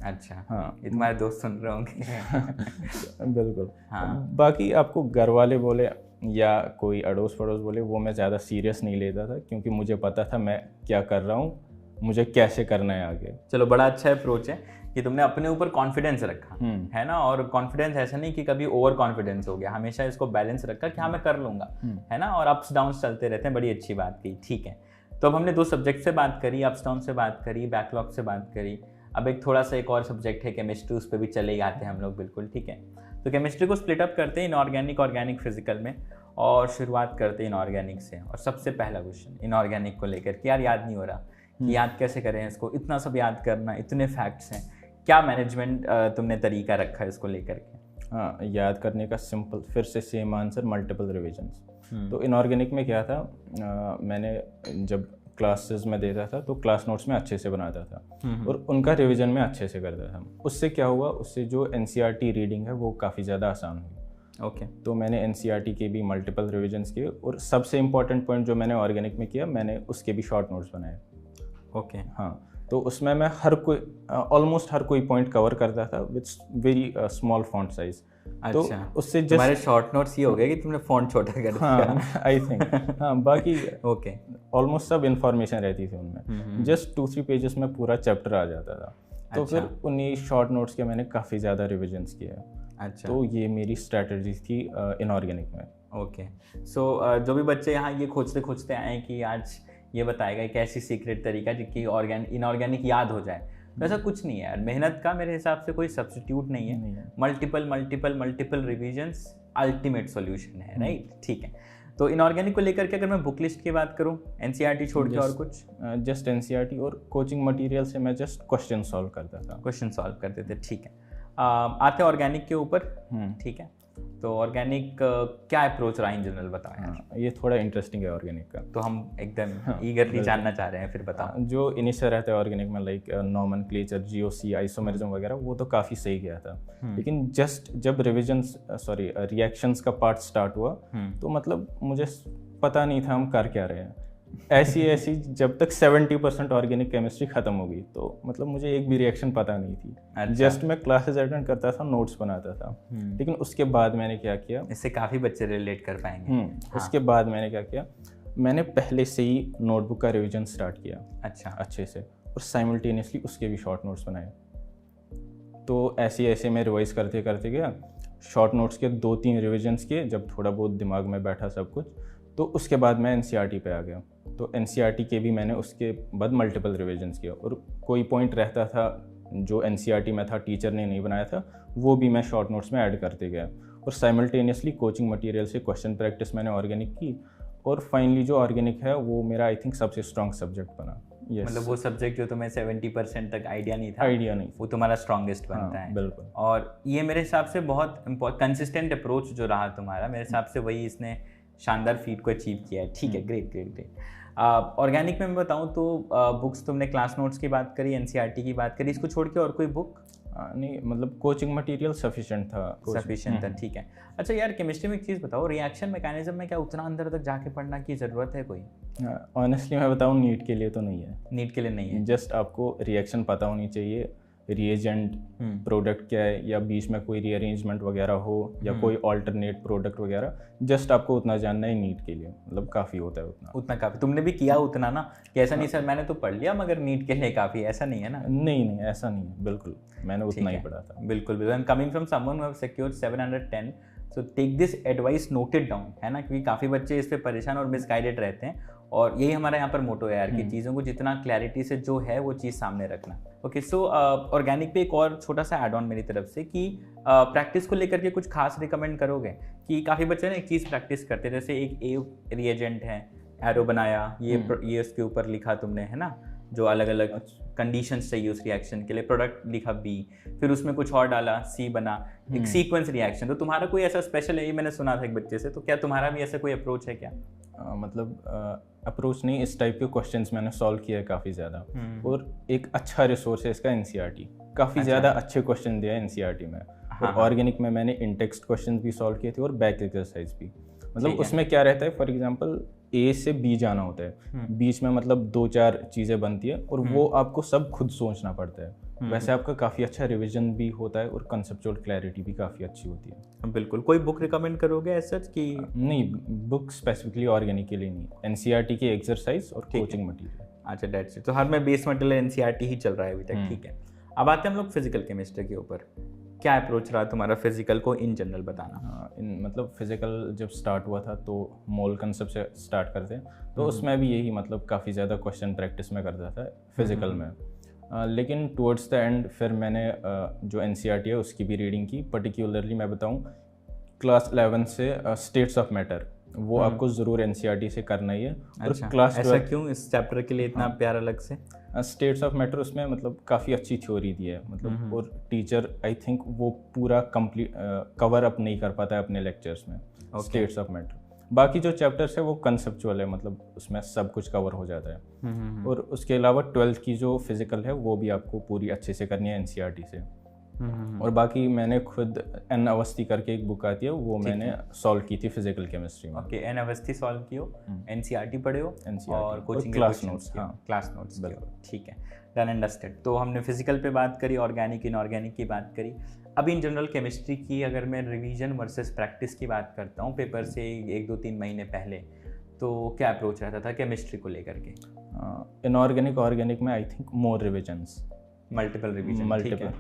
अच्छा, हाँ, ये तुम्हारे दोस्त सुन रहे होंगे। बिल्कुल। हाँ। बाकी आपको घर वाले बोले या कोई अड़ोस पड़ोस बोले, वो मैं ज़्यादा सीरियस नहीं लेता था, क्योंकि मुझे पता था मैं क्या कर रहा हूँ, मुझे कैसे करना है आगे। चलो, बड़ा अच्छा अप्रोच है कि तुमने अपने ऊपर कॉन्फिडेंस रखा, है ना। और कॉन्फिडेंस ऐसा नहीं कि कभी ओवर कॉन्फिडेंस हो गया, हमेशा इसको बैलेंस रखा कि हाँ मैं कर लूँगा, है ना। और अप्स डाउन चलते रहते हैं, बड़ी अच्छी बात की, ठीक है। तो अब हमने 2 सब्जेक्ट से बात करी, अप्स डाउन से बात करी, बैकलॉग से बात करी। अब एक थोड़ा सा एक और सब्जेक्ट है केमिस्ट्री, उस पर भी चले आते हैं हम लोग, बिल्कुल ठीक है। तो केमिस्ट्री को स्प्लिट अप करते हैं इनऑर्गेनिक, ऑर्गेनिक, फिजिकल में, और शुरुआत करते हैं इनऑर्गेनिक से। और सबसे पहला क्वेश्चन इनऑर्गेनिक को लेकर कि यार याद नहीं हो रहा कि याद कैसे करें इसको, इतना सब याद करना, इतने फैक्ट्स हैं, क्या मैनेजमेंट तुमने तरीका रखा है इसको लेकर के? हाँ, याद करने का सिंपल, फिर से सेम आंसर, मल्टीपल रिविजन्स। तो इनऑर्गेनिक में क्या था, मैंने जब क्लासेस में देता था तो क्लास नोट्स में अच्छे से बनाता था और उनका रिवीजन में अच्छे से करता था। उससे क्या हुआ, उससे जो एनसीईआरटी रीडिंग है वो काफ़ी ज़्यादा आसान हुई। ओके। तो मैंने एनसीईआरटी के भी मल्टीपल रिविजन्स किए, और सबसे इम्पॉर्टेंट पॉइंट जो मैंने ऑर्गेनिक में किया, मैंने उसके भी शॉर्ट नोट्स बनाए। ओके। हाँ, तो उसमें मैं ऑलमोस्ट हर कोई पॉइंट कवर करता था with very small font size. तो उससे जस्ट हमारे शॉर्ट नोट्स ये हो गए कि तुमने फॉन्ट छोटा कर दिया। हाँ, आई थिंक। हाँ, बाकी ओके, ऑलमोस्ट सब इन्फॉर्मेशन रहती थी उनमें, जस्ट 2-3 पेजेस में पूरा चैप्टर आ जाता था। तो फिर उन्हीं शॉर्ट नोट्स के मैंने काफ़ी ज़्यादा रिविजन्स किए। अच्छा, तो ये मेरी स्ट्रैटेजी थी इनऑर्गेनिक में। ओके। सो जो भी बच्चे यहाँ ये खोजते आए कि आज ये बताएगा एक ऐसी सीक्रेट तरीका जिसकी इनऑर्गेनिक याद हो जाए, तो ऐसा कुछ नहीं है यार। मेहनत का मेरे हिसाब से कोई सब्स्टिट्यूट नहीं है। मल्टीपल रिविजन्स अल्टीमेट सॉल्यूशन है, राइट? ठीक है। तो इनऑर्गेनिक को लेकर के अगर मैं बुक लिस्ट की बात करूँ, एनसीईआरटी छोड़ के और कुछ? जस्ट एनसीईआरटी और कोचिंग मटेरियल से मैं जस्ट क्वेश्चन सॉल्व करता था। क्वेश्चन सॉल्व करते थे, ठीक है। आते ऑर्गेनिक के ऊपर, ठीक है। तो ऑर्गेनिक क्या अप्रोच रहा इन जनरल, बताओ यार। ये थोड़ा इंटरेस्टिंग है ऑर्गेनिक का, तो हम एकदम ईगरली जानना चाह रहे हैं, फिर बताओ। जो इनिशियल रहता है ऑर्गेनिक में, लाइक नॉमेनक्लेचर, जीओसी, आइसोमेरिज्म वगैरह, वो तो काफ़ी सही गया था। लेकिन जस्ट जब रिएक्शंस का पार्ट स्टार्ट हुआ, तो मतलब मुझे पता नहीं था हम कर क्या रहे हैं। ऐसी जब तक 70% ऑर्गेनिक केमिस्ट्री खत्म हो गई, तो मतलब मुझे एक भी रिएक्शन पता नहीं थी। अच्छा। जस्ट मैं क्लासेस अटेंड करता था, नोट्स बनाता था। लेकिन उसके बाद मैंने क्या किया, इससे काफ़ी बच्चे रिलेट कर पाएंगे। हाँ। उसके बाद मैंने क्या किया, मैंने पहले से ही नोटबुक का रिवीजन स्टार्ट किया। अच्छा, अच्छे से, और साइमल्टेनियसली उसके भी शॉर्ट नोट्स बनाए। तो ऐसे मैं रिवाइज करते करते गया। शॉर्ट नोट्स के 2-3 रिविजन्स किए, जब थोड़ा बहुत दिमाग में बैठा सब कुछ, तो उसके बाद मैं एनसीईआरटी पे आ गया। तो एनसीईआरटी के भी मैंने उसके बाद मल्टीपल रिविजन्स किया, और कोई पॉइंट रहता था जो एनसीईआरटी में था, टीचर ने नहीं बनाया था, वो भी मैं शॉर्ट नोट्स में ऐड करते गया। और साइमल्टेनियसली कोचिंग मटेरियल से क्वेश्चन प्रैक्टिस मैंने ऑर्गेनिक की, और फाइनली जो ऑर्गेनिक है वो मेरा आई थिंक सबसे स्ट्रॉन्ग सब्जेक्ट बना। yes. मतलब वो सब्जेक्ट जो तुम्हें 70% तक आइडिया नहीं था, वो तुम्हारा स्ट्रॉन्गेस्ट बनता है। बिल्कुल। और ये मेरे हिसाब से बहुत कंसिस्टेंट अप्रोच जो रहा तुम्हारा, मेरे हिसाब से वही इसने शानदार फीट को अचीव किया है। ठीक है, ग्रेट। ऑर्गेनिक में मैं बताऊँ तो बुक्स तुमने क्लास नोट्स की बात करी, एनसीईआरटी की बात करी, इसको छोड़ के और कोई बुक? नहीं, मतलब कोचिंग मटेरियल सफिशिएंट था। ठीक है। अच्छा यार, केमिस्ट्री में एक चीज़ बताओ, रिएक्शन मैकेनिज्म में क्या उतना अंदर तक जाके पढ़ना की ज़रूरत है कोई? ऑनेस्टली मैं बताऊँ, नीट के लिए तो नहीं है। नीट के लिए नहीं है। जस्ट आपको रिएक्शन पता होनी चाहिए, रिएजेंट प्रोडक्ट क्या है, या बीच में कोई रीअरेंजमेंट वगैरह हो, या कोई ऑल्टरनेट प्रोडक्ट वगैरह, जस्ट आपको उतना जानना है नीट के लिए। मतलब काफ़ी होता है उतना काफ़ी। तुमने भी किया उतना ना, कि ऐसा नहीं सर मैंने तो पढ़ लिया मगर नीट के लिए काफ़ी, ऐसा नहीं है ना? नहीं, ऐसा नहीं है, बिल्कुल मैंने उतना ही पढ़ा था। बिल्कुल। I am coming from someone who have secured 710, so take this advice, note it down, है ना, क्योंकि काफ़ी बच्चे इस पे परेशान और मिसगाइडेड रहते हैं। और यही हमारा यहाँ पर मोटो है यार, कि चीज़ों को जितना क्लैरिटी से जो है वो चीज़ सामने रखना। ओके, सो ऑर्गेनिक पे एक और छोटा सा एड ऑन मेरी तरफ से, कि प्रैक्टिस को लेकर के कुछ खास रिकमेंड करोगे? कि काफ़ी बच्चे ना एक चीज़ प्रैक्टिस करते हैं, जैसे एक ए रिएजेंट है, एरो बनाया, ये उसके ऊपर लिखा तुमने, है ना, जो अलग अलग कंडीशंस चाहिए उस रिएक्शन के लिए, प्रोडक्ट लिखा बी, फिर उसमें कुछ और डाला, सी बना, एक सीक्वेंस रिएक्शन। तो तुम्हारा कोई ऐसा स्पेशल है? ये मैंने सुना था एक बच्चे से, तो क्या तुम्हारा भी ऐसा कोई अप्रोच है क्या? मतलब अप्रोच नहीं, इस टाइप के क्वेश्चंस मैंने सॉल्व किया है काफ़ी ज़्यादा। और एक अच्छा रिसोर्स है इसका एनसीईआरटी, काफ़ी ज़्यादा अच्छे क्वेश्चन दिया है एनसीईआरटी में। और ऑर्गेनिक में मैंने इन टेक्स्ट क्वेश्चन भी सॉल्व किए थे और बैक एक्सरसाइज भी। मतलब उसमें क्या रहता है, फॉर एग्जांपल ए से बी जाना होता है, बीच में मतलब 2-4 चीज़ें बनती है और वो आपको सब खुद सोचना पड़ता है। वैसे आपका काफ़ी अच्छा रिवीजन भी होता है और कंसेप्चुअल क्लैरिटी भी काफ़ी अच्छी होती है। बिल्कुल। कोई बुक रिकमेंड करोगे ऐसा कि? नहीं, बुक स्पेसिफिकली ऑर्गेनिक के लिए नहीं, एनसीईआरटी के एक्सरसाइज और कोचिंग मटेरियल। अच्छा, डेट्स इट। तो हर में बेस मटेरियल एनसीईआरटी ही चल रहा है अभी तक, ठीक है। अब आते हैं हम लोग फिजिकल केमिस्ट्री के ऊपर। क्या अप्रोच रहा तुम्हारा फिजिकल को इन जनरल बताना? मतलब फिजिकल जब स्टार्ट हुआ था तो मोल कंसेप्ट से स्टार्ट करते हैं, तो उसमें भी यही मतलब काफ़ी ज़्यादा क्वेश्चन प्रैक्टिस में करता था फिजिकल में। लेकिन टुवर्ड्स द एंड फिर मैंने जो एनसीईआरटी है उसकी भी रीडिंग की। पर्टिकुलरली मैं बताऊं, क्लास 11 से स्टेट्स ऑफ मैटर वो आपको ज़रूर एनसीईआरटी से करना ही है। और अच्छा, क्लास ऐसा क्यों इस चैप्टर के लिए इतना प्यार अलग से? स्टेट्स ऑफ मैटर उसमें मतलब काफ़ी अच्छी थ्योरी दी है, मतलब और टीचर आई थिंक वो पूरा कंप्लीट कवर अप नहीं कर पाता है अपने लेक्चर्स में स्टेट्स ऑफ मैटर। बाकी जो चैप्टर्स है वो कंसेप्चुअल है, मतलब उसमें सब कुछ कवर हो जाता है। और उसके अलावा 12th की जो फिजिकल है वो भी आपको पूरी अच्छे से करनी है एनसीईआरटी से। और बाकी मैंने खुद एन अवस्थी करके एक बुक आती है, वो मैंने सॉल्व की थी फिजिकल केमिस्ट्री में। ओके, एन अवस्थी सॉल्व की हो, एनसीईआरटी पढ़े हो और coaching class notes. Class notes, ठीक है, डन अंडरस्टैंड। तो हमने फिजिकल पे बात करी, ऑर्गेनिक इनऑर्गेनिक की बात करी। अब इन जनरल केमिस्ट्री की अगर मैं रिवीजन वर्सेस प्रैक्टिस की बात करता हूँ पेपर से 1-2-3 महीने पहले, तो क्या अप्रोच रहता था केमिस्ट्री को लेकर के? इनऑर्गेनिक ऑर्गेनिक में I think more revisions, multiple revision, multiple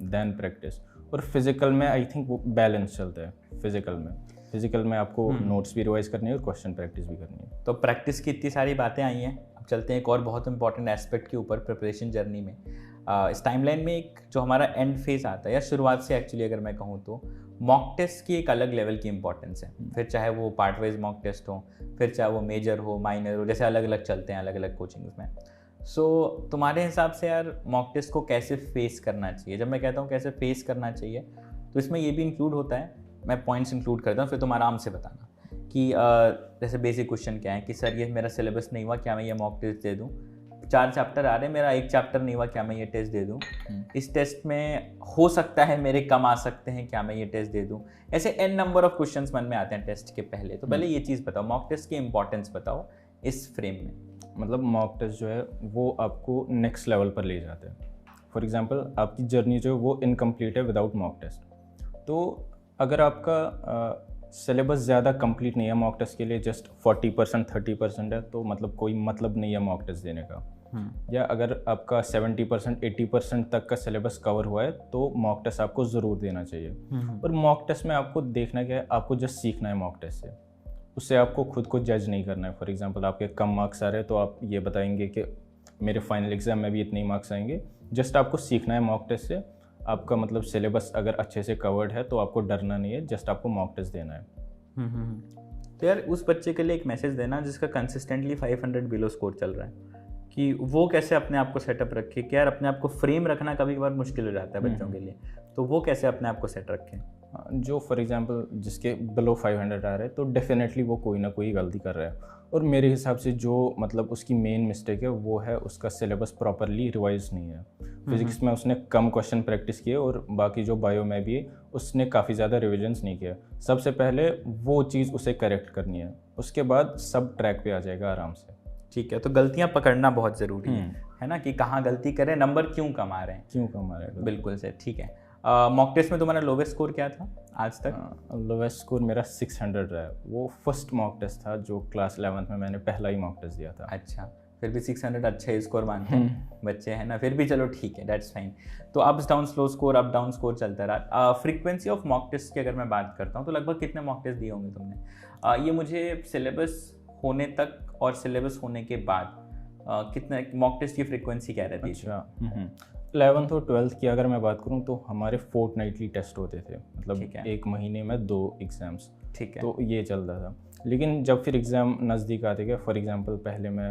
then practice. और फिजिकल में आई थिंक वो बैलेंस चलता है। फिजिकल में आपको नोट्स भी रिवाइज करनी है और क्वेश्चन प्रैक्टिस भी करनी है। तो प्रैक्टिस की इतनी सारी बातें आई हैं, अब चलते हैं एक और बहुत इंपॉर्टेंट एस्पेक्ट के ऊपर, प्रिपरेशन जर्नी में। इस टाइमलाइन में एक जो हमारा एंड फेज आता है, या शुरुआत से एक्चुअली अगर मैं कहूँ तो मॉक टेस्ट की एक अलग लेवल की इंपॉर्टेंस है। फिर चाहे वो पार्ट वाइज मॉक टेस्ट हो, फिर चाहे वो मेजर हो, माइनर हो, जैसे अलग अलग चलते हैं अलग अलग कोचिंग्स में। सो तुम्हारे हिसाब से यार मॉक टेस्ट को कैसे फेस करना चाहिए? जब मैं कहता हूँ कैसे फेस करना चाहिए, तो इसमें ये भी इंक्लूड होता है, मैं पॉइंट्स इंक्लूड करता हूँ, फिर तुम आराम से बताना कि जैसे बेसिक क्वेश्चन क्या है कि सर ये मेरा सिलेबस नहीं हुआ, क्या मैं ये मॉक टेस्ट दे दूँ? 4 चैप्टर आ रहे हैं, मेरा 1 चैप्टर नहीं हुआ, क्या मैं ये टेस्ट दे दूँ? इस टेस्ट में हो सकता है मेरे कम आ सकते हैं, क्या मैं ये टेस्ट दे दूँ? ऐसे n नंबर ऑफ क्वेश्चंस मन में आते हैं टेस्ट के पहले। तो पहले ये चीज़ बताओ, मॉक टेस्ट की इंपॉर्टेंस बताओ इस फ्रेम में। मतलब मॉक टेस्ट जो है वो आपको नेक्स्ट लेवल पर ले जाता है। फॉर एग्जांपल आपकी जर्नी जो है वो इनकम्प्लीट है विदाउट मॉक टेस्ट। तो अगर आपका सिलेबस ज़्यादा कंप्लीट नहीं है मॉक टेस्ट के लिए, जस्ट 40% 30% है, तो मतलब कोई मतलब नहीं है मॉक टेस्ट देने का। या अगर आपका 70% 80% तक का सिलेबस कवर हुआ है तो मॉक टेस्ट आपको ज़रूर देना चाहिए। और मॉक टेस्ट में आपको देखना क्या है, आपको जस्ट सीखना है मॉक टेस्ट से, उससे आपको खुद को जज नहीं करना है। फॉर एग्जांपल आपके कम मार्क्स आ रहे हैं तो आप ये बताएंगे कि मेरे फाइनल एग्जाम में भी इतने ही मार्क्स आएंगे। जस्ट आपको सीखना है मॉक टेस्ट से। आपका मतलब सिलेबस अगर अच्छे से कवर्ड है तो आपको डरना नहीं है, जस्ट आपको मॉक टेस्ट देना है। तो यार उस बच्चे के लिए एक मैसेज देना जिसका कंसिस्टेंटली 500 बिलो स्कोर चल रहा है, कि वो कैसे अपने आप को सेटअप रखे। कि यार अपने आप को फ्रेम रखना कभी कभार मुश्किल हो जाता है बच्चों के लिए, तो वो कैसे अपने आप को सेट रखें? जो फॉर एग्जांपल जिसके बिलो 500 आ रहे हैं तो डेफिनेटली वो कोई ना कोई गलती कर रहा है। और मेरे हिसाब से जो मतलब उसकी मेन मिस्टेक है वो है उसका सिलेबस प्रॉपरली रिवाइज नहीं है। फिजिक्स में उसने कम क्वेश्चन प्रैक्टिस किए और बाकी जो बायो में भी उसने काफ़ी ज़्यादा रिविजन्स नहीं किया। सबसे पहले वो चीज़ उसे करेक्ट करनी है, उसके बाद सब ट्रैक पे आ जाएगा आराम से। ठीक है, तो गलतियाँ पकड़ना बहुत ज़रूरी है ना, कि कहाँ गलती करें, नंबर क्यों कम आ रहे हैं। बिल्कुल से ठीक है। मॉक टेस्ट में तुम्हारा लोवेस्ट स्कोर क्या था आज तक? लोवेस्ट स्कोर मेरा 600 रहा है। वो फर्स्ट मॉक टेस्ट था जो क्लास 11th में मैंने पहला ही मॉक टेस्ट दिया था। अच्छा, फिर भी 600 अच्छा ही स्कोर मानते हैं बच्चे, है ना? फिर भी चलो ठीक है, डेट्स फाइन। तो up down slow score, up down score चलता रहा। फ्रीक्वेंसी ऑफ मॉक टेस्ट की अगर मैं बात करता हूँ तो लगभग कितने मॉक टेस्ट दिए होंगे तुमने? ये मुझे सिलेबस होने तक और सिलेबस होने के बाद कितने मॉक टेस्ट की फ्रीक्वेंसी क्या रहती है? अच्छा, 11th और 12th की अगर मैं बात करूं तो हमारे फोर्टनाइटली टेस्ट होते थे, मतलब एक महीने में 2 एग्ज़ाम्स। ठीक है, तो ये चलता था। लेकिन जब फिर एग्ज़ाम नज़दीक आते गए, फॉर एग्जांपल पहले मैं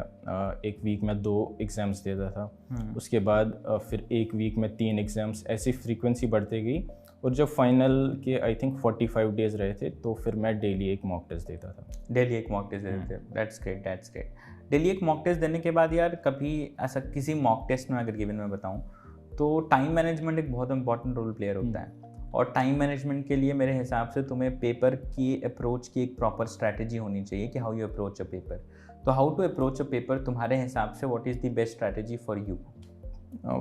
एक वीक में 2 एग्ज़ाम्स देता था, उसके बाद फिर एक वीक में 3 एग्ज़ाम्स, ऐसी फ्रीक्वेंसी बढ़ती गई। और जब फाइनल के आई थिंक 45 डेज रहे थे तो फिर मैं डेली एक मॉक टेस्ट देता था। डेली एक मॉक टेस्ट देते थे, दैट्स ग्रेट। डेली एक मॉक टेस्ट देने के बाद यार कभी ऐसा किसी मॉक टेस्ट में अगर गिवन मैं बताऊँ तो टाइम मैनेजमेंट एक बहुत इंपॉर्टेंट रोल प्लेयर होता है, और टाइम मैनेजमेंट के लिए मेरे हिसाब से तुम्हें पेपर की अप्रोच की एक प्रॉपर स्ट्रैटेजी होनी चाहिए कि how you approach a paper. तो how to approach a paper तुम्हारे हिसाब से what is the best strategy for you?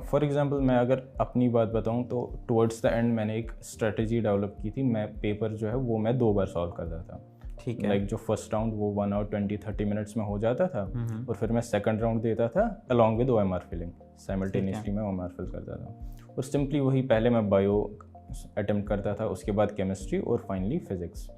For example मैं अगर अपनी बात बताऊं तो टुवर्ड्स द एंड मैंने एक स्ट्रैटेजी डेवलप की थी। मैं पेपर जो है वो मैं 2 बार सॉल्व करता था। ठीक है। लाइक जो फर्स्ट राउंड वो 1 आवर 20-30 मिनट्स में हो जाता था, और फिर मैं सेकंड राउंड देता था along with OMR filling. Simultaneously मैं OMR फिल करता था, और सिंपली वही पहले मैं बायो अटेम्प्ट करता था, उसके बाद केमिस्ट्री, और फाइनली फिजिक्स।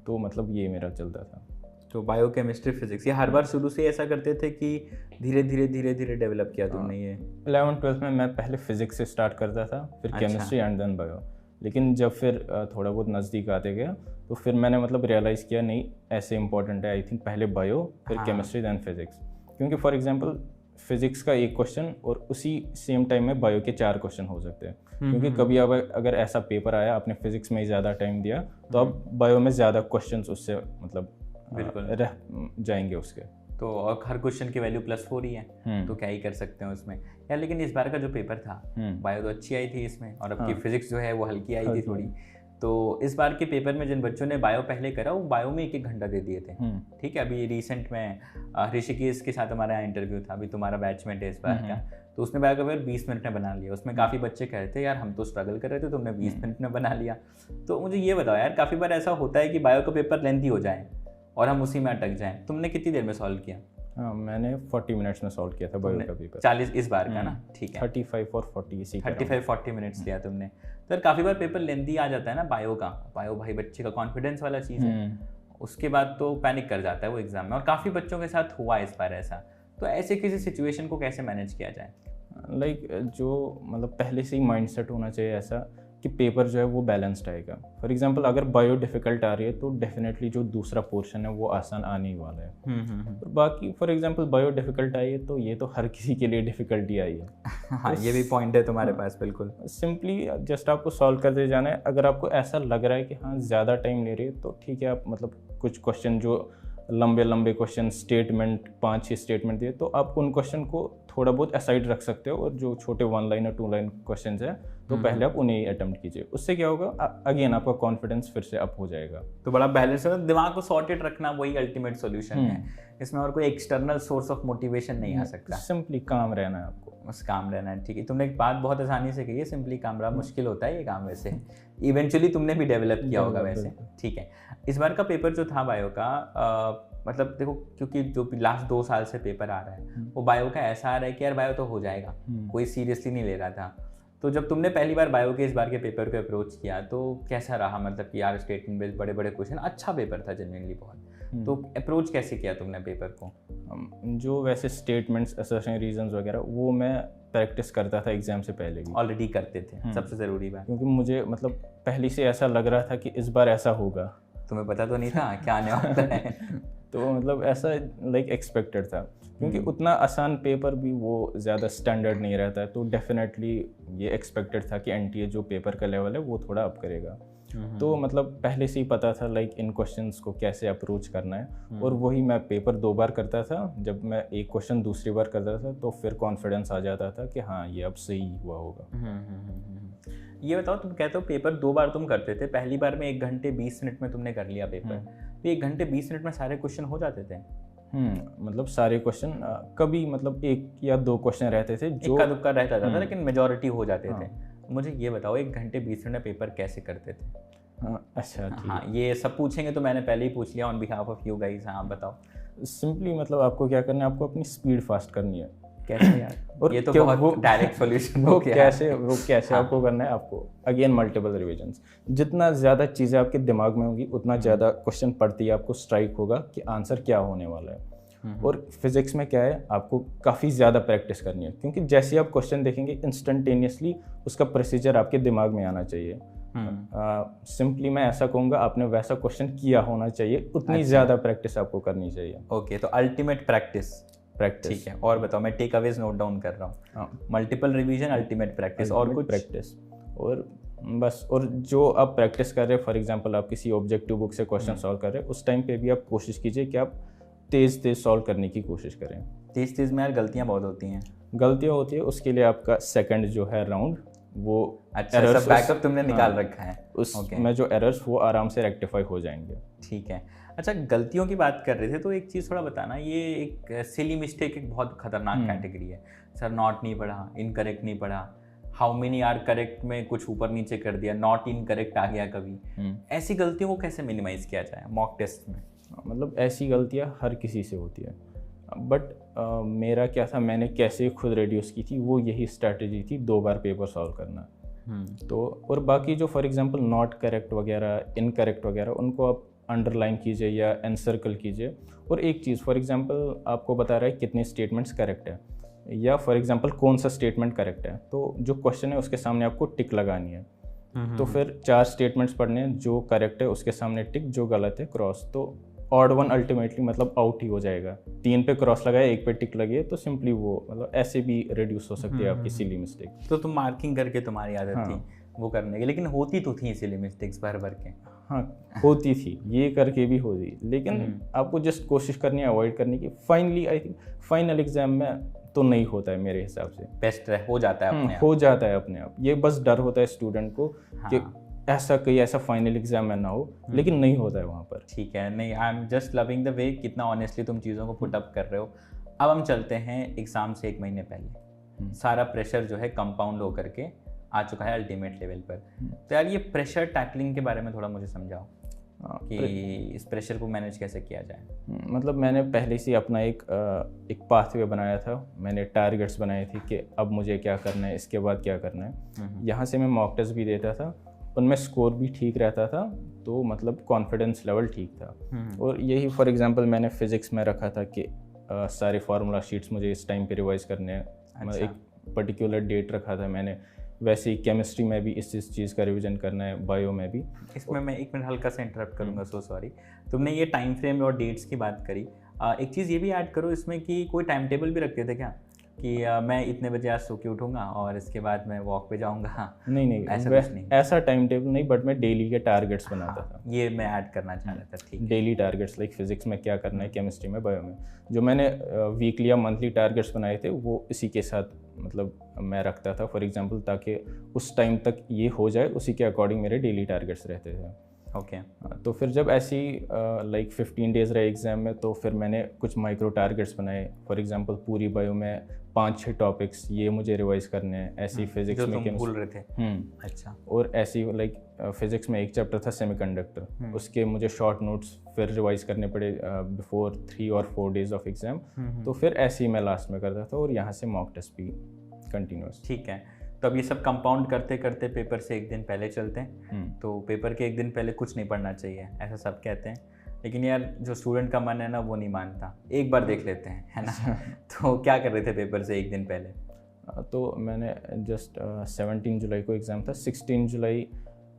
तो मतलब ये मेरा चलता था। तो बायो केमिस्ट्री फिजिक्स ये हर बार शुरू से ऐसा करते थे कि धीरे धीरे डेवलप किया तुमने ये? 11th-12th में मैं पहले फिजिक्स से स्टार्ट करता था, फिर केमिस्ट्री एंड देन बायो। लेकिन जब फिर थोड़ा बहुत नज़दीक आते गया तो फिर मैंने मतलब रियलाइज़ किया नहीं ऐसे इंपॉर्टेंट है आई थिंक पहले बायो फिर केमिस्ट्री देन फिजिक्स। क्योंकि फॉर एग्जांपल फिजिक्स का एक क्वेश्चन और उसी सेम टाइम में बायो के 4 क्वेश्चन हो सकते हैं। क्योंकि कभी अब अगर ऐसा पेपर आया आपने फिजिक्स में ही ज़्यादा टाइम दिया तो अब बायो में ज़्यादा क्वेश्चन उससे मतलब बिल्कुल रह जाएंगे उसके। तो और हर क्वेश्चन की वैल्यू +4 ही है, तो क्या ही कर सकते हैं उसमें यार। लेकिन इस बार का जो पेपर था बायो तो अच्छी आई थी इसमें, और अब की फिजिक्स जो है वो हल्की आई थी थोड़ी। तो इस बार के पेपर में जिन बच्चों ने बायो पहले करा वो बायो में 1-1 घंटा दे दिए थे। ठीक है। अभी रिसेंट में ऋषिकेश के साथ हमारा इंटरव्यू था, अभी तुम्हारा बैचमेट है इस बार का, तो उसने बायो का पेपर 20 मिनट में बना लिया। उसमें काफ़ी बच्चे कह रहे थे यार हम तो स्ट्रगल कर रहे थे, तुमने 20 मिनट में बना लिया। तो मुझे ये बताओ यार, काफ़ी बार ऐसा होता है कि बायो का पेपर लेंथी हो जाए और हम उसी में अटक जाएं। तुमने कितनी देर में सॉल्व किया? हाँ मैंने 40 मिनट्स में सॉल्व किया था बायो का पेपर। 40 इस बार का ना? ठीक है। 35 और 40 इसी 35-40 मिनट्स लिया तुमने। तो काफ़ी बार पेपर लेंथी आ जाता है ना बायो का। बायो भाई बच्चे का कॉन्फिडेंस वाला चीज़ है, उसके बाद तो पैनिक कर जाता है वो एग्जाम में, और काफ़ी बच्चों के साथ हुआ इस बार ऐसा। तो ऐसे किसी सिचुएशन को कैसे मैनेज किया जाए? लाइक जो मतलब पहले से ही माइंडसेट होना चाहिए ऐसा कि पेपर जो है वो बैलेंस्ड आएगा। फॉर एग्जांपल अगर बायो डिफ़िकल्ट आ रही है तो डेफिनेटली जो दूसरा पोर्शन है वो आसान आने ही वाला है। और बाकी for example bio difficult I है तो ये तो हर किसी के लिए डिफ़िकल्टी आई है। हाँ ये भी पॉइंट है तुम्हारे पास। बिल्कुल सिंपली जस्ट आपको सॉल्व करते जाना है। अगर आपको ऐसा लग रहा है कि हाँ ज़्यादा टाइम ले रही है तो ठीक है, आप मतलब कुछ क्वेश्चन जो लंबे क्वेश्चन स्टेटमेंट 5-6 स्टेटमेंट दिए तो आप उन क्वेश्चन को थोड़ा बहुत असाइड रख सकते हो, और जो छोटे 1 लाइन और 2 लाइन क्वेश्चन है तो पहले आप उन्हें अटेम्प्ट कीजिए। उससे क्या होगा, अगेन आपका कॉन्फिडेंस फिर से अप हो जाएगा। तो बड़ा बैलेंस है, दिमाग को सॉर्टेड रखना वही अल्टीमेट सॉल्यूशन है। इसमें और कोई एक्सटर्नल सोर्स ऑफ मोटिवेशन नहीं आ सकता। सिंपली काम रहना है आपको, बस काम रहना है। ठीक है, तुमने एक बात बहुत आसानी से कही है, सिंपली काम रहा। मुश्किल होता है ये काम वैसे, इवेंचुअली तुमने भी डेवलप किया होगा वैसे। ठीक है, इस बार का पेपर जो था बायो का मतलब देखो, क्योंकि जो लास्ट 2 साल से पेपर आ रहा है वो बायो का ऐसा आ रहा है कि यार बायो तो हो जाएगा, कोई सीरियसली नहीं ले रहा था। तो जब तुमने पहली बार बायो के इस बार के पेपर को अप्रोच किया तो कैसा रहा? मतलब कि यार स्टेटमेंट बेस्ड बड़े क्वेश्चन, अच्छा पेपर था जेन्युइनली बहुत। तो अप्रोच कैसे किया तुमने पेपर को? जो वैसे स्टेटमेंट्स, असर्शन, रीजंस वगैरह वो मैं प्रैक्टिस करता था एग्जाम से पहले भी। ऑलरेडी करते थे, सबसे ज़रूरी बात। क्योंकि मुझे मतलब पहले से ऐसा लग रहा था कि इस बार ऐसा होगा। तुम्हें पता तो नहीं था क्या आने वाला है? तो मतलब ऐसा लाइक एक्सपेक्टेड था, क्योंकि उतना आसान पेपर भी वो ज़्यादा स्टैंडर्ड नहीं रहता है। तो डेफिनेटली ये एक्सपेक्टेड था कि एनटीए जो पेपर का लेवल है वो थोड़ा अप करेगा। तो मतलब पहले से ही पता था लाइक इन क्वेश्चंस को कैसे अप्रोच करना है। और वही मैं पेपर 2 बार करता था। जब मैं एक क्वेश्चन दूसरी बार करता था तो फिर कॉन्फिडेंस आ जाता था कि हाँ ये अब सही हुआ होगा। ये बताओ, तुम कहते हो पेपर 2 बार तुम करते थे, पहली बार में 1 घंटे 20 मिनट में तुमने कर लिया पेपर, तो 1 घंटे 20 मिनट में सारे क्वेश्चन हो जाते थे? मतलब सारे क्वेश्चन कभी मतलब 1 या 2 क्वेश्चन रहते थे जो इक्का दुक्का रहता था, लेकिन मेजॉरिटी हो जाते थे। मुझे ये बताओ 1 घंटे 20 मिनट में पेपर कैसे करते थे? अच्छा हाँ, ये सब पूछेंगे तो मैंने पहले ही पूछ लिया on behalf of you guys. हाँ बताओ। सिंपली मतलब आपको क्या करना है, आपको अपनी स्पीड फास्ट करनी है। कैसे यार? और ये तो बहुत डायरेक्ट सॉल्यूशन वो कैसे आपको करना है, आपको अगेन मल्टीपल रिविजन्स। जितना ज़्यादा चीज़ें आपके दिमाग में होंगी उतना ज़्यादा क्वेश्चन पढ़ती है आपको स्ट्राइक होगा कि आंसर क्या होने वाला है। और फिजिक्स में क्या है, आपको काफ़ी ज़्यादा प्रैक्टिस करनी है, क्योंकि जैसे आप क्वेश्चन देखेंगे इंस्टेंटेनियसली उसका प्रोसीजर आपके दिमाग में आना चाहिए। सिंपली मैं ऐसा कहूँगा, आपने वैसा क्वेश्चन किया होना चाहिए, उतनी ज़्यादा प्रैक्टिस आपको करनी चाहिए। ओके, तो अल्टीमेट प्रैक्टिस। ठीक है, और बताओ, मैं टेक अवेज नोट डाउन कर रहा हूँ। मल्टीपल रिवीजन, अल्टीमेट प्रैक्टिस, और कुछ? प्रैक्टिस और बस। और जो आप प्रैक्टिस कर रहे हैं, फॉर एग्जांपल आप किसी ऑब्जेक्टिव बुक से क्वेश्चन सॉल्व कर रहे हैं, उस टाइम पे भी आप कोशिश कीजिए कि आप तेज़ तेज़ सॉल्व करने की कोशिश करें। तेज़ में यार गलतियाँ बहुत होती हैं। गलतियाँ होती है, उसके लिए आपका सेकंड जो है राउंड वो अच्छा, सब बैकअप तुमने निकाल रखा है उसमें जो एरर्स वो आराम से रेक्टिफाई हो जाएंगे। ठीक है। अच्छा, गलतियों की बात कर रहे थे तो एक चीज़ थोड़ा बताना, ये एक सिली मिस्टेक एक बहुत खतरनाक कैटेगरी है। सर नॉट नहीं पढ़ा, इनकरेक्ट नहीं पढ़ा, हाउ मेनी आर करेक्ट में कुछ ऊपर नीचे कर दिया, नॉट इनकरेक्ट आ गया कभी। ऐसी गलतियों को कैसे मिनिमाइज किया जाए मॉक टेस्ट में? मतलब ऐसी गलतियाँ हर किसी से होती है, बट मेरा क्या था, मैंने कैसे खुद रिड्यूस की थी, वो यही स्ट्रैटेजी थी, 2 बार पेपर सॉल्व करना। तो और बाकी जो फॉर एग्जांपल नॉट करेक्ट वगैरह, इनकरेक्ट वगैरह, उनको आप अंडरलाइन कीजिए या एनसर्कल कीजिए। और एक चीज़, फॉर एग्जांपल आपको बता रहा है कितने स्टेटमेंट्स करेक्ट है, या फॉर एग्जांपल कौन सा स्टेटमेंट करेक्ट है, तो जो क्वेश्चन है उसके सामने आपको टिक लगानी है। तो फिर 4 स्टेटमेंट्स पढ़ने हैं, जो करेक्ट है उसके सामने टिक, जो गलत है क्रॉस। तो ऑड वन अल्टीमेटली मतलब आउट ही हो जाएगा। 3 पे क्रॉस लगाया, 1 पे टिक लगी है, तो सिंपली वो मतलब ऐसे भी रिड्यूस हो सकती है आपकी सिली मिस्टेक। तो तुम मार्किंग करके तुम्हारी आदत थी वो करने की, लेकिन होती तो थी सिली मिस्टेक्स भर के। हाँ, होती थी, ये करके भी होती, लेकिन आपको जस्ट कोशिश करनी है अवॉइड करने की। Finally I think final exam में तो नहीं होता है मेरे हिसाब से, बेस्ट हो जाता है अपने आप। हो जाता है अपने आप। ये बस डर होता है स्टूडेंट को कि ऐसा कहीं ऐसा फाइनल एग्जाम में ना हो, लेकिन नहीं होता है वहाँ पर। ठीक है, नहीं, I am just loving the way कितना ऑनेस्टली तुम चीज़ों को पुट अप कर रहे हो। अब हम चलते हैं एग्ज़ाम से 1 महीने पहले। सारा प्रेशर जो है कंपाउंड होकर के आ चुका है अल्टीमेट लेवल पर। तो यार ये प्रेशर टैकलिंग के बारे में थोड़ा मुझे समझाओ कि इस प्रेशर को मैनेज कैसे किया जाए। मतलब मैंने पहले से अपना एक पाथवे बनाया था, मैंने टारगेट्स बनाए थे कि अब मुझे क्या करना है, इसके बाद क्या करना है। यहाँ से मैं मॉक टेस्ट भी देता था, उनमें स्कोर भी ठीक रहता था, तो मतलब कॉन्फिडेंस लेवल ठीक था। और यही फॉर एग्जांपल मैंने फिज़िक्स में रखा था कि सारे फार्मूला शीट्स मुझे इस टाइम पे रिवाइज करने हैं। मतलब एक पर्टिकुलर डेट रखा था मैंने। वैसे ही केमिस्ट्री में भी इस चीज़ का रिवीजन करना है, बायो में भी। इसमें मैं 1 मिनट हल्का सा इंटरप्ट करूँगा, सो सॉरी। तुमने ये टाइम फ्रेम और डेट्स की बात करी, एक चीज़ ये भी ऐड करो इसमें कि कोई टाइम टेबल भी रखते थे क्या कि मैं इतने बजे आज सो के उठूँगा और इसके बाद मैं वॉक पे जाऊँगा? नहीं, ऐसा टाइम टेबल नहीं, बट मैं डेली के टारगेट्स बनाता था। ये मैं ऐड करना चाह रहा था। ठीक, डेली टारगेट्स, लाइक फिजिक्स में क्या करना है, केमिस्ट्री में, बायो में। जो मैंने वीकली या मंथली टारगेट्स बनाए थे वो इसी के साथ मतलब मैं रखता था फॉर एग्जांपल, ताकि उस टाइम तक ये हो जाए, उसी के अकॉर्डिंग मेरे डेली टारगेट्स रहते थे। ओके। तो फिर जब ऐसी लाइक 15 डेज़ रहे एग्ज़ाम में, तो फिर मैंने कुछ माइक्रो टारगेट्स बनाए। फॉर एग्जांपल पूरी बायो में 5-6 टॉपिक्स ये मुझे रिवाइज करने हैं। ऐसी फिजिक्स में तुम भूल रहे थे। अच्छा। और ऐसी लाइक फिजिक्स में एक चैप्टर था सेमीकंडक्टर, उसके मुझे शॉर्ट नोट्स फिर रिवाइज करने पड़े बिफोर 3 और 4 डेज ऑफ एग्ज़ाम। तो फिर ऐसे ही मैं लास्ट में करता था, और यहाँ से मॉक टेस्ट भी कंटिन्यूस। ठीक है, तो अब ये सब कंपाउंड करते करते पेपर से 1 दिन पहले चलते हैं। तो पेपर के 1 दिन पहले कुछ नहीं पढ़ना चाहिए, ऐसा सब कहते हैं, लेकिन यार जो स्टूडेंट का मन है ना वो नहीं मानता, एक बार देख लेते हैं, है ना। तो क्या कर रहे थे पेपर से 1 दिन पहले? तो मैंने जस्ट 17 जुलाई को एग्ज़ाम था, 16 जुलाई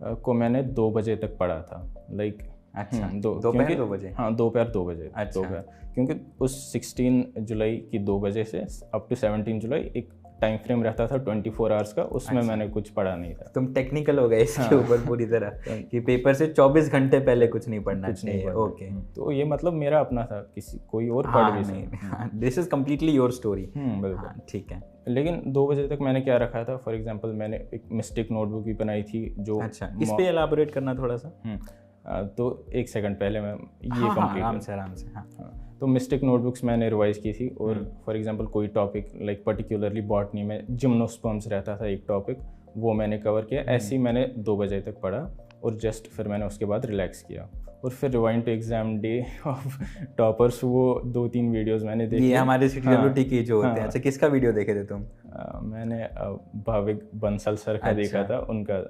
को मैंने 2 बजे तक पढ़ा था, लाइक। अच्छा, दोपहर 2 बजे? हाँ, दोपहर 2 बजे। अच्छा। दोपहर, क्योंकि उस 16 जुलाई की 2 बजे से अप टू 17 जुलाई एक टाइम फ्रेम रहता था 24 आवर्स का, उसमें मैंने कुछ पढ़ा नहीं था। तुम टेक्निकल हो गए इसके ऊपर पूरी तरह कि पेपर से 24 घंटे पहले कुछ नहीं पढ़ना चाहिए। ओके, तो ये मतलब मेरा अपना था, किसी कोई और पढ़ भी नहीं। This is completely your story. बिल्कुल। ठीक है, लेकिन 2 बजे तक मैंने क्या रखा था, फॉर एग्जांपल मैंने एक मिस्टेक नोटबुक भी बनाई थी जो। अच्छा, इस पे एलाबोरेट करना थोड़ा सा। तो 1 सेकंड पहले मैं ये कंप्लीट आराम से। हाँ। तो मिस्टेक नोटबुक्स मैंने रिवाइज की थी, और फॉर एग्जांपल कोई टॉपिक लाइक पर्टिकुलरली बॉटनी में जिम्नोस्पर्म्स रहता था एक टॉपिक, वो मैंने कवर किया। ऐसे ही मैंने 2 बजे तक पढ़ा, और जस्ट फिर मैंने उसके बाद रिलैक्स किया। और फिर rewind to exam day of toppers, वो 2-3 वीडियोस मैंने देखे। ये हमारे CWT के जो होते हैं। अच्छा, किसका वीडियो देखे थे तुम? मैंने भाविक बंसल सर का देखा था, उनका,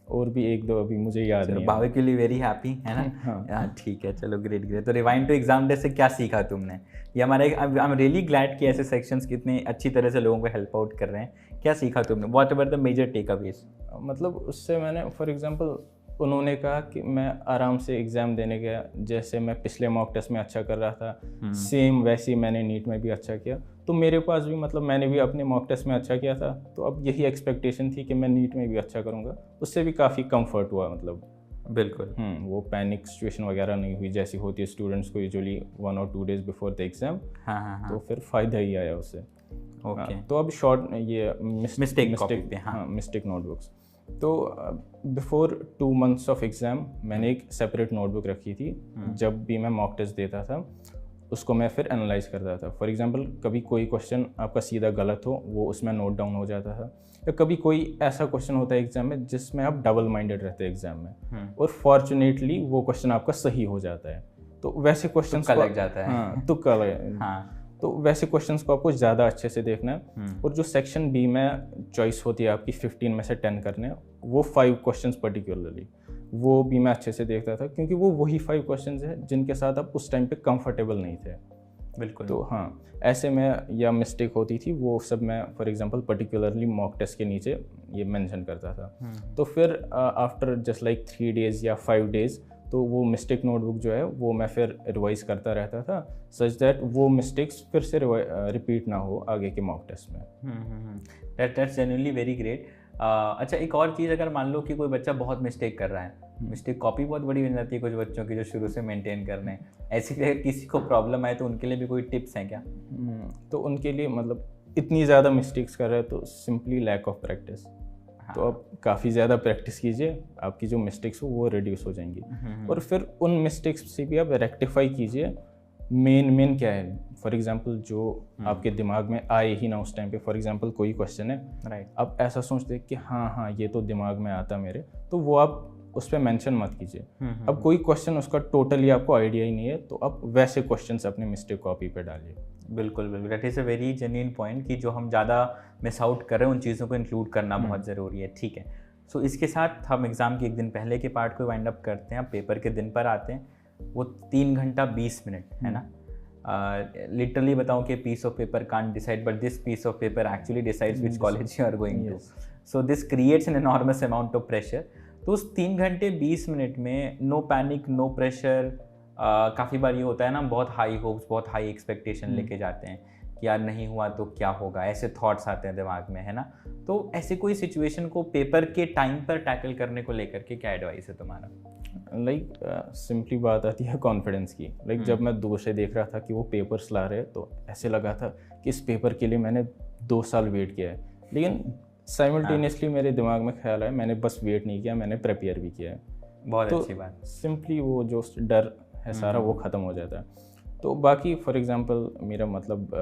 और भी 1-2 अभी मुझे याद नहीं। भाविक के लिए वेरी हैप्पी, है ना। हाँ, ठीक है, चलो, ग्रेट। तो रिवाइंड टू एग्जाम डे से क्या सीखा तुमने? ये हमारे, आई एम रियली ग्लैड कि ऐसे सेक्शंस कितने अच्छी तरह से लोगों को हेल्प आउट कर रहे हैं। क्या सीखा तुमने? Whatever the major takeaways? मतलब उससे मैंने फॉर एग्जांपल उन्होंने कहा कि मैं आराम से एग्ज़ाम देने गया, जैसे मैं पिछले मॉक टेस्ट में अच्छा कर रहा था सेम वैसे ही मैंने नीट में भी अच्छा किया, तो मेरे पास भी मतलब मैंने भी अपने मॉक टेस्ट में अच्छा किया था, तो अब यही एक्सपेक्टेशन थी कि मैं नीट में भी अच्छा करूँगा। उससे भी काफ़ी कंफर्ट हुआ, मतलब बिल्कुल वो पैनिक सिचुएशन वगैरह नहीं हुई जैसी होती है स्टूडेंट्स को यूजुअली 1 और 2 डेज बिफोर द एग्ज़ाम। हाँ तो फिर फ़ायदा ही आया उससे। ओके तो अब शॉर्ट ये मिस्टेक नोटबुक्स, तो बिफोर 2 months ऑफ एग्ज़ाम मैंने एक सेपरेट नोटबुक रखी थी। जब भी मैं मॉक टेस्ट देता था उसको मैं फिर एनालाइज करता था। फॉर एग्जांपल कभी कोई क्वेश्चन आपका सीधा गलत हो वो उसमें नोट डाउन हो जाता था, या कभी कोई ऐसा क्वेश्चन होता है एग्जाम में जिसमें आप डबल माइंडेड रहते हैं एग्जाम में, और फॉर्चुनेटली वो क्वेश्चन आपका सही हो जाता है। तो वैसे क्वेश्चन लग जाता है। हाँ, तुक्का लग। हाँ, तो वैसे क्वेश्चंस को आपको ज़्यादा अच्छे से देखना है। और जो सेक्शन बी में चॉइस होती है आपकी 15 में से 10 करने, वो 5 क्वेश्चंस पर्टिकुलरली वो भी मैं अच्छे से देखता था, क्योंकि वो वही 5 क्वेश्चंस हैं जिनके साथ आप उस टाइम पे कंफर्टेबल नहीं थे। बिल्कुल। तो हाँ, ऐसे में या मिस्टेक होती थी वो सब मैं for example particularly mock test के नीचे ये मेंशन करता था। तो फिर आफ्टर जस्ट लाइक 3 days या 5 days तो वो मिस्टेक नोटबुक जो है वो मैं फिर रिवाइज करता रहता था, सच दैट वो मिस्टेक्स फिर से रिपीट ना हो आगे के मॉक टेस्ट में। That's genuinely very great. अच्छा, एक और चीज़, अगर मान लो कि कोई बच्चा बहुत मिस्टेक कर रहा है, मिस्टेक कॉपी बहुत बड़ी बन जाती है कुछ बच्चों की जो शुरू से मेंटेन करने हैं, ऐसी अगर किसी को प्रॉब्लम आए तो उनके लिए भी कोई टिप्स हैं क्या? तो उनके लिए मतलब इतनी ज़्यादा मिस्टेक्स कर रहे हैं तो सिंपली लैक ऑफ प्रैक्टिस। तो आप काफ़ी ज़्यादा प्रैक्टिस कीजिए, आपकी जो मिस्टेक्स हो वो रिड्यूस हो जाएंगी। और फिर उन मिस्टेक्स से भी आप रेक्टिफाई कीजिए। मेन क्या है, फॉर एग्जांपल जो आपके दिमाग में आए ही ना उस टाइम पे, फॉर एग्जांपल कोई क्वेश्चन है, राइट, आप ऐसा सोचते कि हाँ ये तो दिमाग में आता मेरे, तो वो आप उस पर मेंशन मत कीजिए। अब कोई क्वेश्चन उसका टोटली आपको आइडिया ही नहीं है तो आप वैसे क्वेश्चंस अपने मिस्टेक कॉपी पे डालिए। बिल्कुल बिल्कुल, that is a very genuine point कि जो हम ज़्यादा मिस आउट कर रहे हैं उन चीज़ों को इंक्लूड करना बहुत ज़रूरी है। ठीक है, सो इसके साथ हम एग्ज़ाम के एक दिन पहले के पार्ट को वाइंड अप करते हैं। पेपर के दिन पर आते हैं, वो 3 घंटा 20 मिनट है ना। लिटरली बताऊं कि piece of paper can't decide, but this piece of paper actually decides which college you are going to. So this creates an enormous amount of pressure. तो उस 3 घंटे 20 मिनट में नो पैनिक, नो प्रेशर। काफ़ी बार ये होता है ना, बहुत हाई होप्स, बहुत हाई एक्सपेक्टेशन लेके जाते हैं कि यार नहीं हुआ तो क्या होगा, ऐसे थॉट्स आते हैं दिमाग में, है ना। तो ऐसे कोई सिचुएशन को पेपर के टाइम पर टैकल करने को लेकर के क्या एडवाइस है तुम्हारा? लाइक सिंपली बात आती है कॉन्फिडेंस की। लाइक जब मैं दूर से देख रहा था कि वो पेपर्स ला रहे हैं तो ऐसे लगा था कि इस पेपर के लिए मैंने 2 साल वेट किया है, लेकिन साइमल्टेनियसली मेरे दिमाग में ख्याल आया मैंने बस वेट नहीं किया, मैंने प्रिपेयर भी किया है। बहुत तो अच्छी बात। सिंपली वो जो डर है सारा वो ख़त्म हो जाता है। तो बाकी फॉर एग्जांपल मेरा मतलब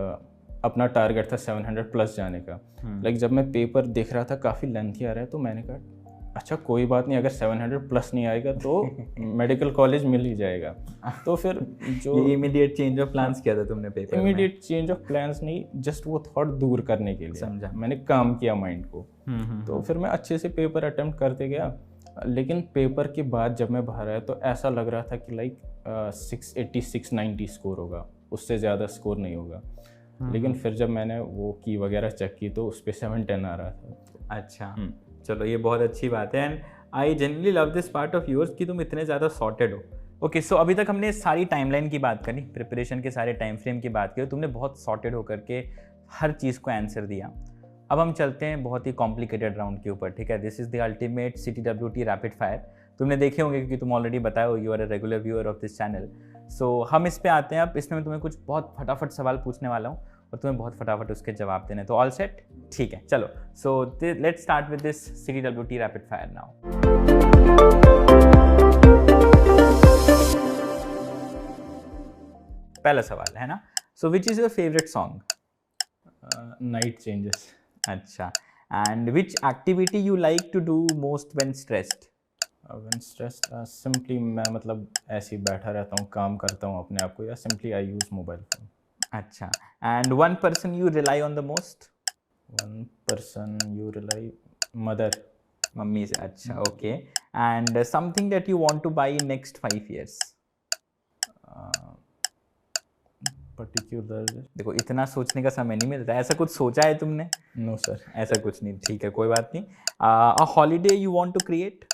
अपना टारगेट था 700 प्लस जाने का। लाइक जब मैं पेपर देख रहा था काफ़ी लेंथी आ रहा है तो मैंने कहा अच्छा कोई बात नहीं, अगर 700 प्लस नहीं आएगा तो मेडिकल कॉलेज मिल ही जाएगा। तो फिर जो इमीडिएट चेंज ऑफ प्लान्स किया था तुमने पेपर में? इमीडिएट चेंज ऑफ प्लान्स नहीं, जस्ट वो थॉट दूर करने के लिए समझा, मैंने काम किया माइंड को। तो फिर मैं अच्छे से पेपर अटेम्प्ट करते गया, लेकिन पेपर के बाद जब मैं बाहर आया तो ऐसा लग रहा था कि लाइक 680 690 स्कोर होगा, उससे ज़्यादा स्कोर नहीं होगा। लेकिन फिर जब मैंने वो की वगैरह चेक की तो उस पर 710 आ रहा था। अच्छा, चलो ये बहुत अच्छी बात है। And I generally love this part of yours कि तुम इतने ज़्यादा सॉर्टेड हो। ओके, सो अभी तक हमने सारी टाइमलाइन की बात करी, प्रिपरेशन के सारे टाइम फ्रेम की बात करी, तुमने बहुत सॉर्टेड होकर के हर चीज़ को आंसर दिया। अब हम चलते हैं बहुत ही कॉम्प्लिकेटेड राउंड के ऊपर, ठीक है। This is the ultimate CTWT rapid fire. तुमने देखे होंगे क्योंकि तुम ऑलरेडी बताए हो, you are a regular viewer of this channel. So हम इस पे आते हैं। अब इसमें मैं तुम्हें कुछ बहुत फटाफट सवाल पूछने वाला हूँ और तुम्हें बहुत फटाफट उसके जवाब देने। तो ऑल सेट? ठीक है, चलो। So let's start with this CTWT rapid fire now. पहला सवाल है ना, so which is your favourite song? Night changes. अच्छा, and which activity you like to do most when stressed? When stressed simply मैं मतलब ऐसे ही बैठा रहता हूँ, काम करता हूँ अपने आप को, या simply I use mobile phone. अच्छा, and one person you rely on the most? One person you rely, mother. Mummy से। अच्छा, okay. And something that you want to buy in next 5 years? Particular देखो, इतना सोचने का समय नहीं मिलता। ऐसा कुछ सोचा है तुमने? नो सर, ऐसा कुछ नहीं। ठीक है, कोई बात नहीं। A holiday you want to create?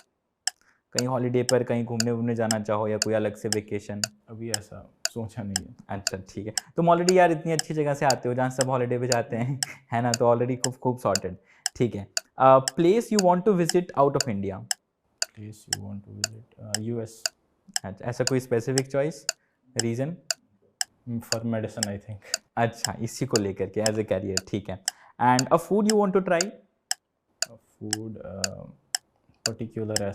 कहीं हॉलीडे पर कहीं घूमने वूमने जाना चाहो या कोई अलग से वेकेशन? अभी ऐसा सोचा नहीं है। अच्छा ठीक है, तुम ऑलरेडी यार इतनी अच्छी जगह से आते हो जहाँ सब हॉलीडे पे जाते हैं है ना, तो ऑलरेडी खूब खूब सॉर्टेड। ठीक है, place you want to visit out of India? Place you want to visit US. अच्छा, ऐसा कोई specific choice, reason? For medicine I think. अच्छा, इसी को लेकर के एज ए कैरियर, ठीक है। And a food you want to try? Food particular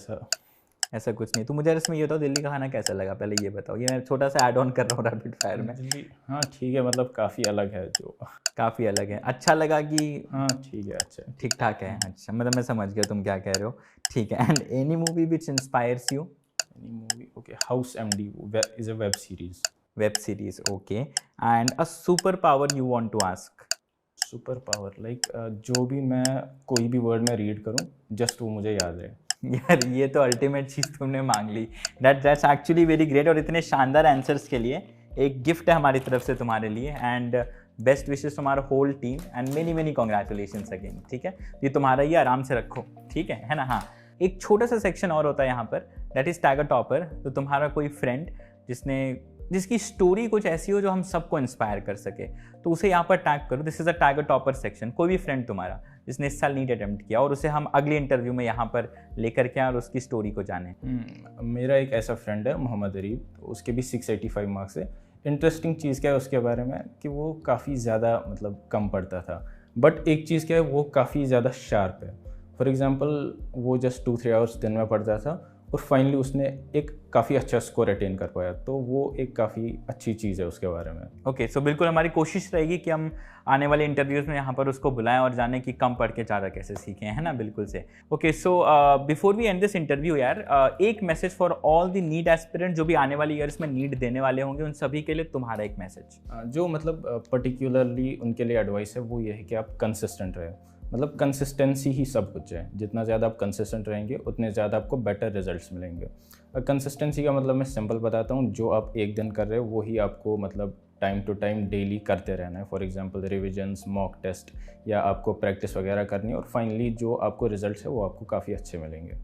ऐसा कुछ नहीं, तो मुझे इसमें ये बताओ दिल्ली का खाना कैसा लगा, पहले ये बताओ। ये मैं छोटा सा ऐड ऑन कर रहा हूँ रैपिड फायर में। दिल्ली, हाँ ठीक है, मतलब काफ़ी अलग है जो। काफ़ी अलग है, अच्छा लगा कि? हाँ ठीक है, अच्छा ठीक ठाक है। अच्छा, मतलब मैं समझ गया तुम क्या कह रहे हो। ठीक है, and any movie which inspires you? Any movie, okay, House MD is a web series. Web series, okay. And a super power you want to ask? Super power like जो भी मैं कोई भी वर्ड में रीड करूँ जस्ट वो मुझे याद है। यार ये तो अल्टीमेट चीज़ तुमने मांग ली। दैट्स एक्चुअली वेरी ग्रेट, और इतने शानदार आंसर्स के लिए एक गिफ्ट है हमारी तरफ से तुम्हारे लिए, एंड बेस्ट विशेस टू हमारा whole team, and many many congratulations again. ठीक है, ये तुम्हारा ही, आराम से रखो, ठीक है ना। हाँ, एक छोटा सा सेक्शन और होता है यहाँ पर, that is tag a topper. तो तुम्हारा कोई फ्रेंड जिसकी स्टोरी कुछ ऐसी हो जो हम सबको इंस्पायर कर सके, तो उसे यहाँ पर टैग करो। This is a tag a topper section. कोई भी फ्रेंड तुम्हारा जिसने इस साल नीट अटेम्प्ट किया, और उसे हम अगले इंटरव्यू में यहाँ पर लेकर के आए और उसकी स्टोरी को जाने। मेरा एक ऐसा फ्रेंड है मोहम्मद अरीब, तो उसके भी 685 मार्क्स है। इंटरेस्टिंग चीज़ क्या है उसके बारे में कि वो काफ़ी ज़्यादा मतलब कम पढ़ता था, बट एक चीज़ क्या है, वो काफ़ी ज़्यादा शार्प है। फॉर एग्जांपल वो जस्ट 2-3 आवर्स दिन में पढ़ता था और फाइनली उसने एक काफ़ी अच्छा स्कोर अटेन कर पाया, तो वो एक काफ़ी अच्छी चीज़ है उसके बारे में। ओके, सो बिल्कुल हमारी कोशिश रहेगी कि हम आने वाले इंटरव्यूज़ में यहाँ पर उसको बुलाएं और जाने कि कम पढ़ के ज़्यादा कैसे सीखें, है ना। बिल्कुल से। Okay, so before we end this interview यार, एक message for all the NEET aspirant जो भी आने वाले ईयर्स में नीट देने वाले होंगे, उन सभी के लिए तुम्हारा एक मैसेज। जो मतलब पर्टिकुलरली उनके लिए एडवाइस है वो ये है कि आप कंसिस्टेंट रहें। मतलब कंसिस्टेंसी ही सब कुछ है। जितना ज़्यादा आप कंसिस्टेंट रहेंगे उतने ज़्यादा आपको बेटर रिजल्ट्स मिलेंगे। और कंसिस्टेंसी का मतलब मैं सिंपल बताता हूँ, जो आप एक दिन कर रहे हो वो ही आपको मतलब टाइम टू टाइम डेली करते रहना है। For example revisions, mock test, या आपको प्रैक्टिस वगैरह करनी है, और फाइनली जो आपको रिजल्ट्स है वो आपको काफ़ी अच्छे मिलेंगे।